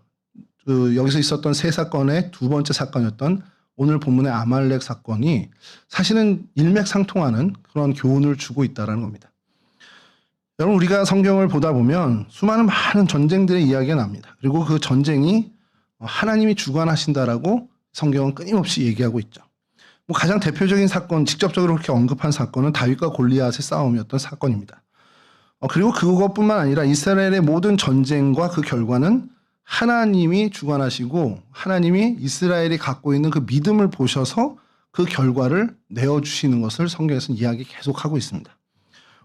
여기서 있었던 세 사건의 두 번째 사건이었던 오늘 본문의 아말렉 사건이 사실은 일맥상통하는 그런 교훈을 주고 있다는 겁니다. 여러분 우리가 성경을 보다 보면 수많은 많은 전쟁들의 이야기가 납니다. 그리고 그 전쟁이 하나님이 주관하신다라고 성경은 끊임없이 얘기하고 있죠. 뭐 가장 대표적인 사건, 직접적으로 그렇게 언급한 사건은 다윗과 골리앗의 싸움이었던 사건입니다. 그리고 그것뿐만 아니라 이스라엘의 모든 전쟁과 그 결과는 하나님이 주관하시고 하나님이 이스라엘이 갖고 있는 그 믿음을 보셔서 그 결과를 내어주시는 것을 성경에서는 이야기 계속하고 있습니다.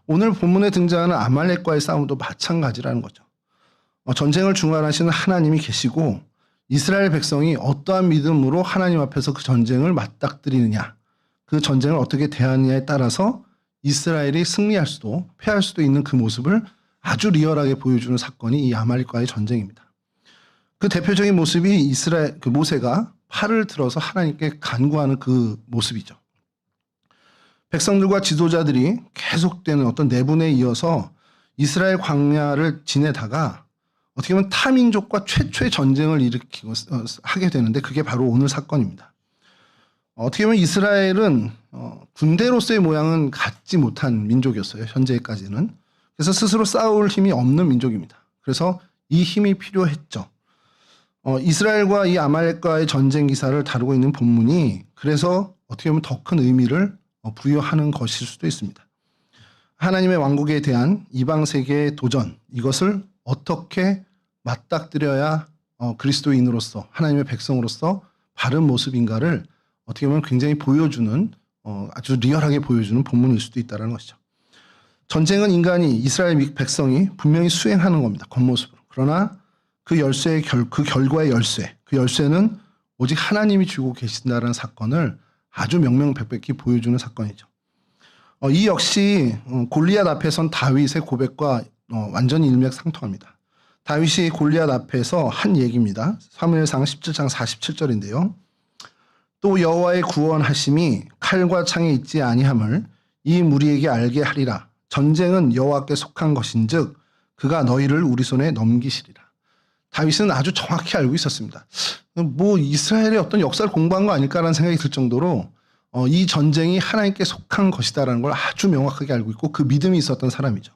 오늘 본문에 등장하는 아말렉과의 싸움도 마찬가지라는 거죠. 전쟁을 주관하시는 하나님이 계시고 이스라엘 백성이 어떠한 믿음으로 하나님 앞에서 그 전쟁을 맞닥뜨리느냐, 그 전쟁을 어떻게 대하느냐에 따라서 이스라엘이 승리할 수도 패할 수도 있는 그 모습을 아주 리얼하게 보여주는 사건이 이 아말렉과의 전쟁입니다. 그 대표적인 모습이 그 모세가 팔을 들어서 하나님께 간구하는 그 모습이죠. 백성들과 지도자들이 계속되는 어떤 내분에 이어서 이스라엘 광야를 지내다가 어떻게 보면 타민족과 최초의 전쟁을 하게 되는데 그게 바로 오늘 사건입니다. 어떻게 보면 이스라엘은 군대로서의 모양은 갖지 못한 민족이었어요. 현재까지는. 그래서 스스로 싸울 힘이 없는 민족입니다. 그래서 이 힘이 필요했죠. 이스라엘과 이 아말렉과의 전쟁 기사를 다루고 있는 본문이 그래서 어떻게 보면 더 큰 의미를 부여하는 것일 수도 있습니다. 하나님의 왕국에 대한 이방 세계의 도전, 이것을 어떻게 맞닥뜨려야 그리스도인으로서 하나님의 백성으로서 바른 모습인가를 어떻게 보면 굉장히 보여주는 아주 리얼하게 보여주는 본문일 수도 있다는 것이죠. 전쟁은 인간이 이스라엘 백성이 분명히 수행하는 겁니다. 겉모습으로. 그러나 그 결과의 열쇠, 그 열쇠는 오직 하나님이 주고 계신다는 사건을 아주 명명백백히 보여주는 사건이죠. 이 역시 골리앗 앞에 선 다윗의 고백과 완전히 일맥상통합니다. 다윗이 골리앗 앞에서 한 얘기입니다. 사무엘상 17장 47절인데요. 또 여호와의 구원하심이 칼과 창에 있지 아니함을 이 무리에게 알게 하리라. 전쟁은 여호와께 속한 것인즉 그가 너희를 우리 손에 넘기시리라. 다윗은 아주 정확히 알고 있었습니다. 뭐 이스라엘의 어떤 역사를 공부한 거 아닐까라는 생각이 들 정도로 이 전쟁이 하나님께 속한 것이다라는 걸 아주 명확하게 알고 있고 그 믿음이 있었던 사람이죠.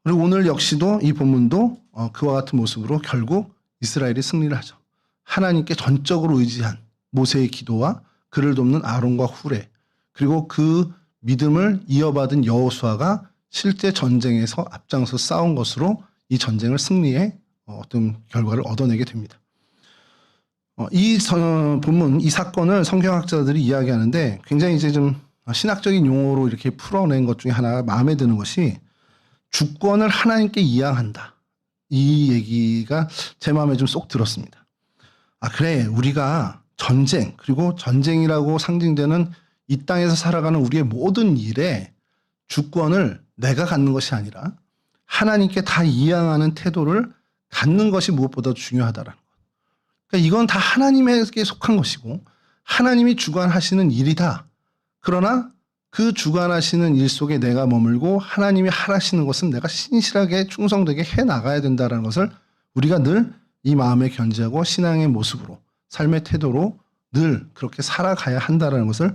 그리고 오늘 역시도 이 본문도 그와 같은 모습으로 결국 이스라엘이 승리를 하죠. 하나님께 전적으로 의지한 모세의 기도와 그를 돕는 아론과 훌에 그리고 그 믿음을 이어받은 여호수아가 실제 전쟁에서 앞장서 싸운 것으로 이 전쟁을 승리의 어떤 결과를 얻어내게 됩니다. 이 본문, 이 사건을 성경학자들이 이야기하는데 굉장히 이제 좀 신학적인 용어로 이렇게 풀어낸 것 중에 하나가 마음에 드는 것이 주권을 하나님께 이양한다. 이 얘기가 제 마음에 좀 쏙 들었습니다. 그래, 우리가 전쟁, 그리고 전쟁이라고 상징되는 이 땅에서 살아가는 우리의 모든 일에 주권을 내가 갖는 것이 아니라 하나님께 다 이양하는 태도를 갖는 것이 무엇보다 중요하다라는 것. 그러니까 이건 다 하나님에게 속한 것이고 하나님이 주관하시는 일이다. 그러나 그 주관하시는 일 속에 내가 머물고 하나님이 하시는 것은 내가 신실하게 충성되게 해나가야 된다는 것을 우리가 늘 이 마음에 견지하고 신앙의 모습으로 삶의 태도로 늘 그렇게 살아가야 한다는 것을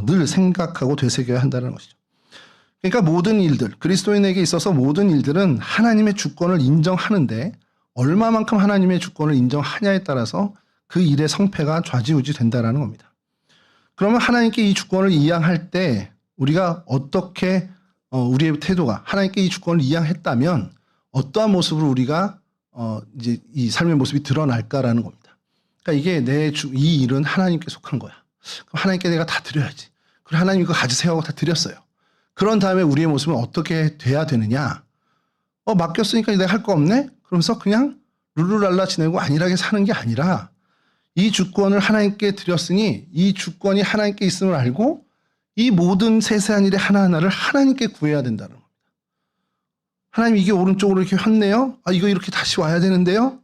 늘 생각하고 되새겨야 한다는 것이죠. 그러니까 모든 일들, 그리스도인에게 있어서 모든 일들은 하나님의 주권을 인정하는데 얼마만큼 하나님의 주권을 인정하냐에 따라서 그 일의 성패가 좌지우지 된다는 겁니다. 그러면 하나님께 이 주권을 이양할 때 우리가 어떻게 우리의 태도가 하나님께 이 주권을 이양했다면 어떠한 모습으로 우리가 이제 이 삶의 모습이 드러날까라는 겁니다. 그러니까 이게 이 일은 하나님께 속한 거야. 그럼 하나님께 내가 다 드려야지. 그리고 하나님이 그거 가지세요 하고 다 드렸어요. 그런 다음에 우리의 모습은 어떻게 돼야 되느냐? 맡겼으니까 내가 할 거 없네? 그러면서 그냥 룰루랄라 지내고 안일하게 사는 게 아니라 이 주권을 하나님께 드렸으니 이 주권이 하나님께 있음을 알고 이 모든 세세한 일의 하나하나를 하나님께 구해야 된다는 겁니다. 하나님 이게 오른쪽으로 이렇게 혔네요? 이거 이렇게 다시 와야 되는데요?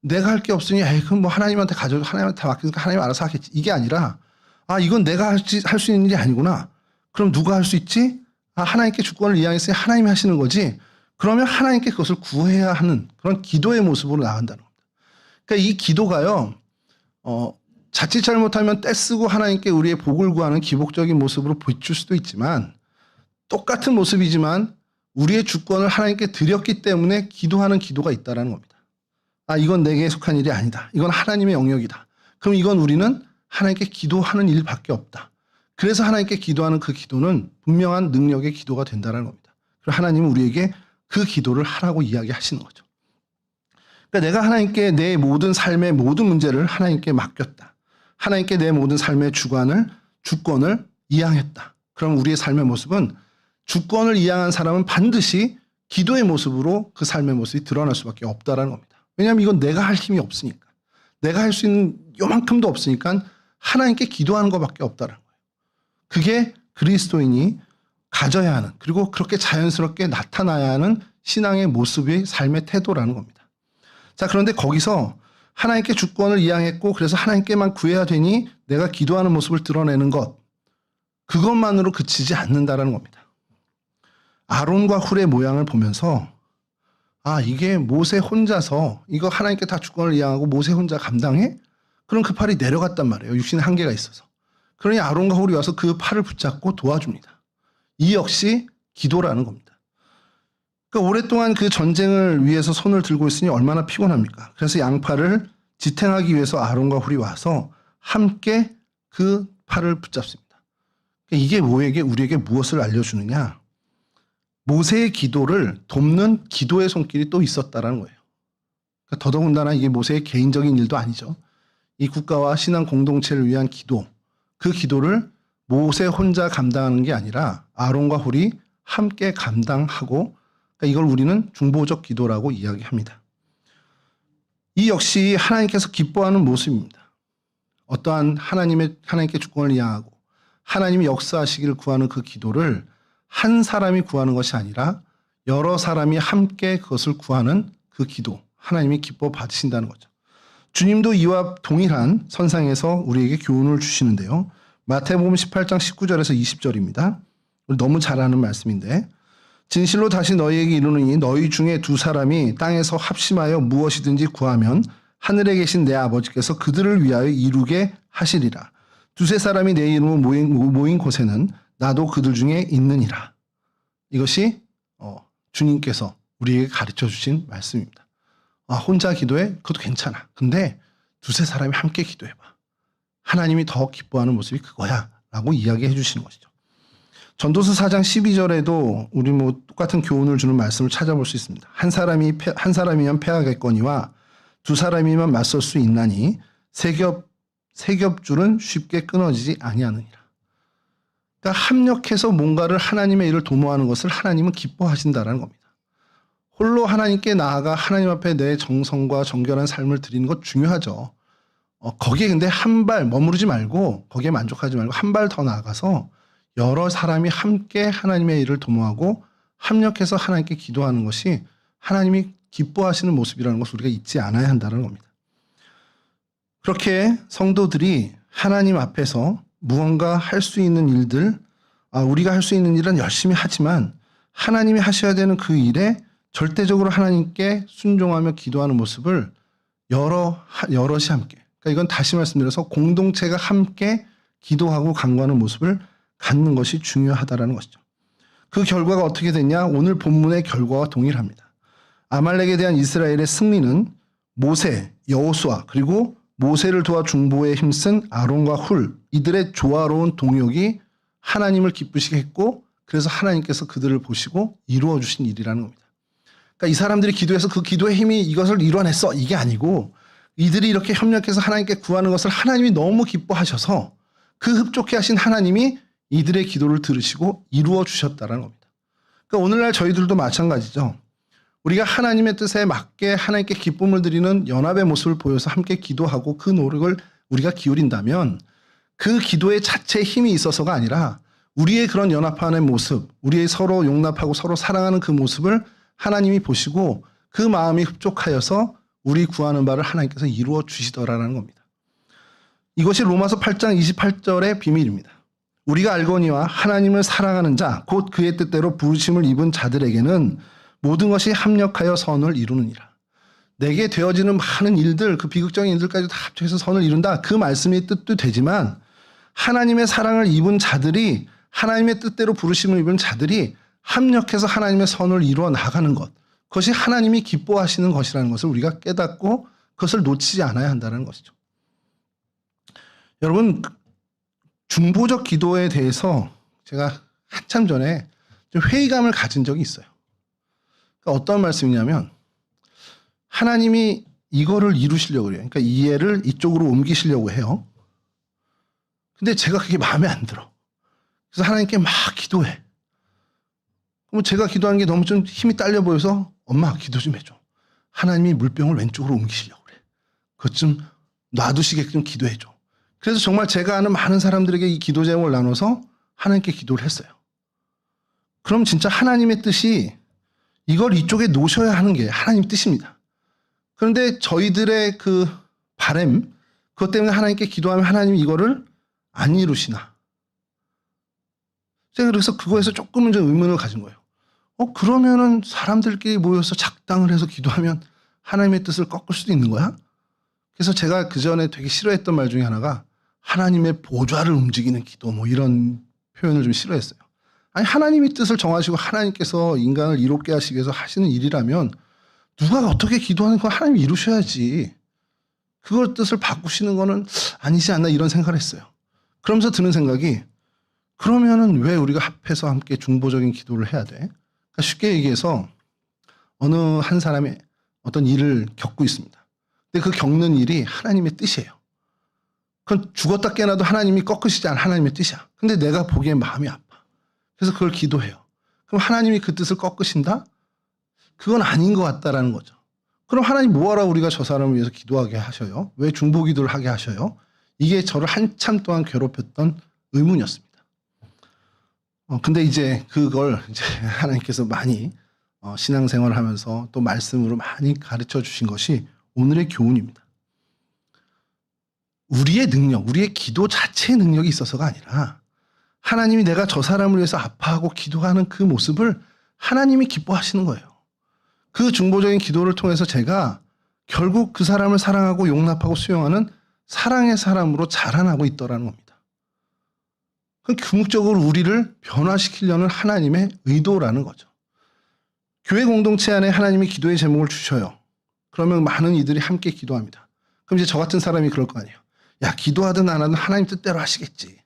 내가 할 게 없으니 그럼 뭐 하나님한테 가져도 하나님한테 다 맡기니까 하나님 알아서 하겠지. 이게 아니라 이건 내가 할 수 있는 일이 아니구나. 그럼 누가 할 수 있지? 하나님께 주권을 이양했으니 하나님이 하시는 거지. 그러면 하나님께 그것을 구해야 하는 그런 기도의 모습으로 나간다는 겁니다. 그러니까 이 기도가요. 자칫 잘못하면 떼쓰고 하나님께 우리의 복을 구하는 기복적인 모습으로 비출 수도 있지만 똑같은 모습이지만 우리의 주권을 하나님께 드렸기 때문에 기도하는 기도가 있다는 겁니다. 이건 내게 속한 일이 아니다. 이건 하나님의 영역이다. 그럼 이건 우리는 하나님께 기도하는 일밖에 없다. 그래서 하나님께 기도하는 그 기도는 분명한 능력의 기도가 된다는 겁니다. 그리고 하나님은 우리에게 그 기도를 하라고 이야기하시는 거죠. 그러니까 내가 하나님께 내 모든 삶의 모든 문제를 하나님께 맡겼다. 하나님께 내 모든 삶의 주권을 이양했다. 그럼 우리의 삶의 모습은 주권을 이양한 사람은 반드시 기도의 모습으로 그 삶의 모습이 드러날 수밖에 없다는 겁니다. 왜냐하면 이건 내가 할 힘이 없으니까. 내가 할 수 있는 요만큼도 없으니까 하나님께 기도하는 것밖에 없다는 거예요. 그게 그리스도인이 가져야 하는 그리고 그렇게 자연스럽게 나타나야 하는 신앙의 모습의 삶의 태도라는 겁니다. 자, 그런데 거기서 하나님께 주권을 이양했고 그래서 하나님께만 구해야 되니 내가 기도하는 모습을 드러내는 것 그것만으로 그치지 않는다는 겁니다. 아론과 훌의 모양을 보면서 이게 모세 혼자서 이거 하나님께 다 주권을 이양하고 모세 혼자 감당해? 그럼 그 팔이 내려갔단 말이에요. 육신의 한계가 있어서. 그러니 아론과 훌이 와서 그 팔을 붙잡고 도와줍니다. 이 역시 기도라는 겁니다. 그러니까 오랫동안 그 전쟁을 위해서 손을 들고 있으니 얼마나 피곤합니까? 그래서 양팔을 지탱하기 위해서 아론과 훌이 와서 함께 그 팔을 붙잡습니다. 그러니까 이게 우리에게 무엇을 알려주느냐? 모세의 기도를 돕는 기도의 손길이 또 있었다라는 거예요. 그러니까 더더군다나 이게 모세의 개인적인 일도 아니죠. 이 국가와 신앙 공동체를 위한 기도, 그 기도를 모세 혼자 감당하는 게 아니라 아론과 훌이 함께 감당하고 그러니까 이걸 우리는 중보적 기도라고 이야기합니다. 이 역시 하나님께서 기뻐하는 모습입니다. 어떠한 하나님께 주권을 이양하고 하나님이 역사하시기를 구하는 그 기도를 한 사람이 구하는 것이 아니라 여러 사람이 함께 그것을 구하는 그 기도, 하나님이 기뻐 받으신다는 거죠. 주님도 이와 동일한 선상에서 우리에게 교훈을 주시는데요. 마태복음 18장 19절에서 20절입니다. 너무 잘 아는 말씀인데, 진실로 다시 너희에게 이르노니 너희 중에 두 사람이 땅에서 합심하여 무엇이든지 구하면 하늘에 계신 내 아버지께서 그들을 위하여 이루게 하시리라. 두세 사람이 내 이름으로 모인 곳에는 나도 그들 중에 있느니라. 이것이 주님께서 우리에게 가르쳐 주신 말씀입니다. 혼자 기도해? 그것도 괜찮아. 근데 두세 사람이 함께 기도해봐. 하나님이 더 기뻐하는 모습이 그거야 라고 이야기해 주시는 것이죠. 전도서 4장 12절에도 우리 똑같은 교훈을 주는 말씀을 찾아볼 수 있습니다. 한 사람이면 패하겠거니와 두 사람이면 맞설 수 있나니 세 겹줄은 쉽게 끊어지지 아니하느니라. 그러니까 합력해서 뭔가를 하나님의 일을 도모하는 것을 하나님은 기뻐하신다라는 겁니다. 홀로 하나님께 나아가 하나님 앞에 내 정성과 정결한 삶을 드리는 것 중요하죠. 거기에 근데 한 발 머무르지 말고, 거기에 만족하지 말고 한 발 더 나아가서 여러 사람이 함께 하나님의 일을 도모하고 합력해서 하나님께 기도하는 것이 하나님이 기뻐하시는 모습이라는 것을 우리가 잊지 않아야 한다는 겁니다. 그렇게 성도들이 하나님 앞에서 무언가 할 수 있는 일들, 우리가 할 수 있는 일은 열심히 하지만 하나님이 하셔야 되는 그 일에 절대적으로 하나님께 순종하며 기도하는 모습을 여럿이 함께, 그러니까 이건 다시 말씀드려서 공동체가 함께 기도하고 간구하는 모습을 갖는 것이 중요하다라는 것이죠. 그 결과가 어떻게 됐냐? 오늘 본문의 결과와 동일합니다. 아말렉에 대한 이스라엘의 승리는 모세, 여호수아, 그리고 모세를 도와 중보에 힘쓴 아론과 훌, 이들의 조화로운 동역이 하나님을 기쁘시게 했고, 그래서 하나님께서 그들을 보시고 이루어 주신 일이라는 겁니다. 그러니까 이 사람들이 기도해서 그 기도의 힘이 이것을 이뤄냈어, 이게 아니고 이들이 이렇게 협력해서 하나님께 구하는 것을 하나님이 너무 기뻐하셔서 그 흡족해 하신 하나님이 이들의 기도를 들으시고 이루어 주셨다는 겁니다. 그러니까 오늘날 저희들도 마찬가지죠. 우리가 하나님의 뜻에 맞게 하나님께 기쁨을 드리는 연합의 모습을 보여서 함께 기도하고 그 노력을 우리가 기울인다면 그 기도의 자체에 힘이 있어서가 아니라 우리의 그런 연합하는 모습, 우리의 서로 용납하고 서로 사랑하는 그 모습을 하나님이 보시고 그 마음이 흡족하여서 우리 구하는 바를 하나님께서 이루어 주시더라라는 겁니다. 이것이 로마서 8장 28절의 비밀입니다. 우리가 알거니와 하나님을 사랑하는 자, 곧 그의 뜻대로 부르심을 입은 자들에게는 모든 것이 합력하여 선을 이루느니라. 내게 되어지는 많은 일들, 그 비극적인 일들까지 다 합쳐서 선을 이룬다. 그 말씀의 뜻도 되지만 하나님의 사랑을 입은 자들이, 하나님의 뜻대로 부르심을 입은 자들이 합력해서 하나님의 선을 이루어 나가는 것, 그것이 하나님이 기뻐하시는 것이라는 것을 우리가 깨닫고 그것을 놓치지 않아야 한다는 것이죠. 여러분, 중보적 기도에 대해서 제가 한참 전에 좀 회의감을 가진 적이 있어요. 그러니까 어떤 말씀이냐면 하나님이 이거를 이루시려고 해요. 그러니까 이해를 이쪽으로 옮기시려고 해요. 근데 제가 그게 마음에 안 들어. 그래서 하나님께 막 기도해. 그럼 제가 기도하는 게 너무 좀 힘이 딸려 보여서 엄마 기도 좀 해줘. 하나님이 물병을 왼쪽으로 옮기시려고 그래. 그것 좀 놔두시게끔 기도해줘. 그래서 정말 제가 아는 많은 사람들에게 이 기도 제목을 나눠서 하나님께 기도를 했어요. 그럼 진짜 하나님의 뜻이 이걸 이쪽에 놓으셔야 하는 게 하나님 뜻입니다. 그런데 저희들의 그 바람, 그것 때문에 하나님께 기도하면 하나님이 이거를 안 이루시나. 제가 그래서 그거에서 조금은 좀 의문을 가진 거예요. 그러면은 사람들끼리 모여서 작당을 해서 기도하면 하나님의 뜻을 꺾을 수도 있는 거야? 그래서 제가 그 전에 되게 싫어했던 말 중에 하나가 하나님의 보좌를 움직이는 기도, 뭐 이런 표현을 좀 싫어했어요. 아니, 하나님이 뜻을 정하시고 하나님께서 인간을 이롭게 하시기 위해서 하시는 일이라면 누가 어떻게 기도하는 건 하나님이 이루셔야지. 그걸 뜻을 바꾸시는 거는 아니지 않나, 이런 생각을 했어요. 그러면서 드는 생각이, 그러면은 왜 우리가 합해서 함께 중보적인 기도를 해야 돼? 그러니까 쉽게 얘기해서 어느 한 사람이 어떤 일을 겪고 있습니다. 근데 그 겪는 일이 하나님의 뜻이에요. 그건 죽었다 깨어나도 하나님이 꺾으시지 않은 하나님의 뜻이야. 근데 내가 보기엔 마음이 아파. 그래서 그걸 기도해요. 그럼 하나님이 그 뜻을 꺾으신다? 그건 아닌 것 같다라는 거죠. 그럼 하나님 뭐하라 우리가 저 사람을 위해서 기도하게 하셔요? 왜 중보 기도를 하게 하셔요? 이게 저를 한참 동안 괴롭혔던 의문이었습니다. 근데 이제 그걸 이제 하나님께서 많이 신앙생활을 하면서 또 말씀으로 많이 가르쳐 주신 것이 오늘의 교훈입니다. 우리의 능력, 우리의 기도 자체의 능력이 있어서가 아니라 하나님이 내가 저 사람을 위해서 아파하고 기도하는 그 모습을 하나님이 기뻐하시는 거예요. 그 중보적인 기도를 통해서 제가 결국 그 사람을 사랑하고 용납하고 수용하는 사랑의 사람으로 자라나고 있더라는 겁니다. 그 궁극적으로 우리를 변화시키려는 하나님의 의도라는 거죠. 교회 공동체 안에 하나님이 기도의 제목을 주셔요. 그러면 많은 이들이 함께 기도합니다. 그럼 이제 저 같은 사람이 그럴 거 아니에요. 야, 기도하든 안 하든 하나님 뜻대로 하시겠지.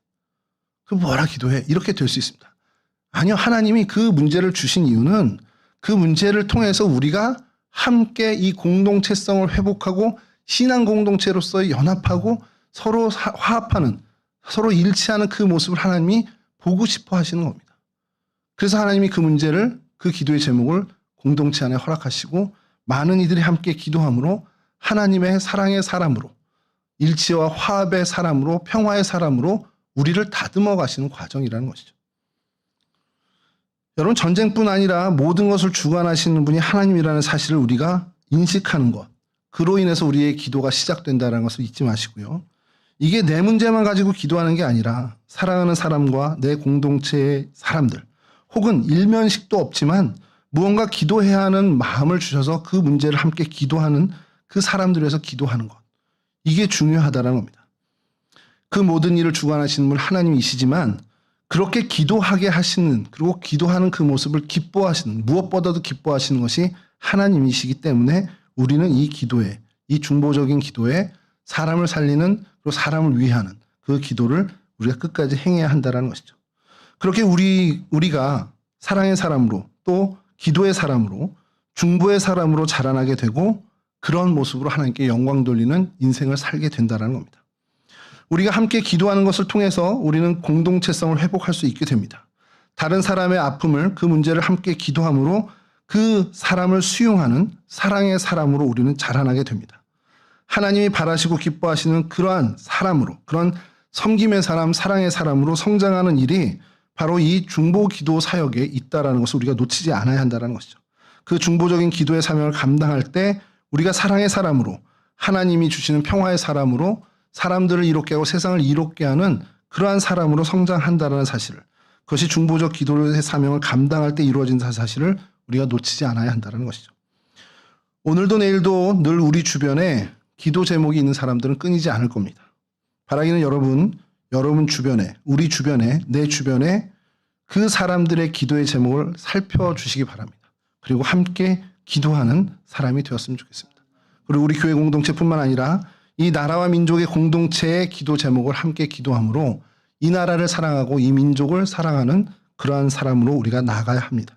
그럼 뭐라 기도해? 이렇게 될 수 있습니다. 아니요. 하나님이 그 문제를 주신 이유는 그 문제를 통해서 우리가 함께 이 공동체성을 회복하고 신앙 공동체로서 연합하고 서로 화합하는, 서로 일치하는 그 모습을 하나님이 보고 싶어 하시는 겁니다. 그래서 하나님이 그 문제를, 그 기도의 제목을 공동체 안에 허락하시고 많은 이들이 함께 기도함으로 하나님의 사랑의 사람으로, 일치와 화합의 사람으로, 평화의 사람으로 우리를 다듬어 가시는 과정이라는 것이죠. 여러분, 전쟁뿐 아니라 모든 것을 주관하시는 분이 하나님이라는 사실을 우리가 인식하는 것, 그로 인해서 우리의 기도가 시작된다는 것을 잊지 마시고요. 이게 내 문제만 가지고 기도하는 게 아니라 사랑하는 사람과 내 공동체의 사람들, 혹은 일면식도 없지만 무언가 기도해야 하는 마음을 주셔서 그 문제를 함께 기도하는 그 사람들을 위해서 기도하는 것, 이게 중요하다는 겁니다. 그 모든 일을 주관하시는 분 하나님이시지만 그렇게 기도하게 하시는, 그리고 기도하는 그 모습을 기뻐하시는, 무엇보다도 기뻐하시는 것이 하나님이시기 때문에 우리는 이 기도에, 이 중보적인 기도에 사람을 살리는, 그리고 사람을 위하는 그 기도를 우리가 끝까지 행해야 한다는 것이죠. 그렇게 우리가 사랑의 사람으로, 또 기도의 사람으로, 중보의 사람으로 자라나게 되고 그런 모습으로 하나님께 영광 돌리는 인생을 살게 된다는 겁니다. 우리가 함께 기도하는 것을 통해서 우리는 공동체성을 회복할 수 있게 됩니다. 다른 사람의 아픔을, 그 문제를 함께 기도함으로 그 사람을 수용하는 사랑의 사람으로 우리는 자라나게 됩니다. 하나님이 바라시고 기뻐하시는 그러한 사람으로, 그런 섬김의 사람, 사랑의 사람으로 성장하는 일이 바로 이 중보 기도 사역에 있다라는 것을 우리가 놓치지 않아야 한다는 것이죠. 그 중보적인 기도의 사명을 감당할 때 우리가 사랑의 사람으로, 하나님이 주시는 평화의 사람으로 사람들을 이롭게 하고 세상을 이롭게 하는 그러한 사람으로 성장한다는 사실을, 그것이 중보적 기도의 사명을 감당할 때 이루어진 사실을 우리가 놓치지 않아야 한다는 것이죠. 오늘도 내일도 늘 우리 주변에 기도 제목이 있는 사람들은 끊이지 않을 겁니다. 바라기는 여러분 주변에, 우리 주변에, 내 주변에 그 사람들의 기도의 제목을 살펴주시기 바랍니다. 그리고 함께 기도하는 사람이 되었으면 좋겠습니다. 그리고 우리 교회 공동체뿐만 아니라 이 나라와 민족의 공동체의 기도 제목을 함께 기도함으로 이 나라를 사랑하고 이 민족을 사랑하는 그러한 사람으로 우리가 나아가야 합니다.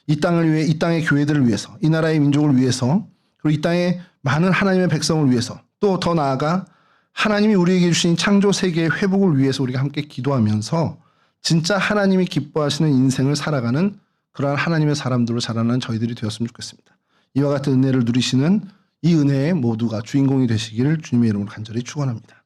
이 땅을 위해, 이 땅의 교회들을 위해서, 이 나라의 민족을 위해서, 그리고 이 땅의 많은 하나님의 백성을 위해서, 또 더 나아가 하나님이 우리에게 주신 창조 세계의 회복을 위해서 우리가 함께 기도하면서 진짜 하나님이 기뻐하시는 인생을 살아가는 그러한 하나님의 사람들로 자라나는 저희들이 되었으면 좋겠습니다. 이와 같은 은혜를 누리시는 이 은혜의 모두가 주인공이 되시기를 주님의 이름으로 간절히 축원합니다.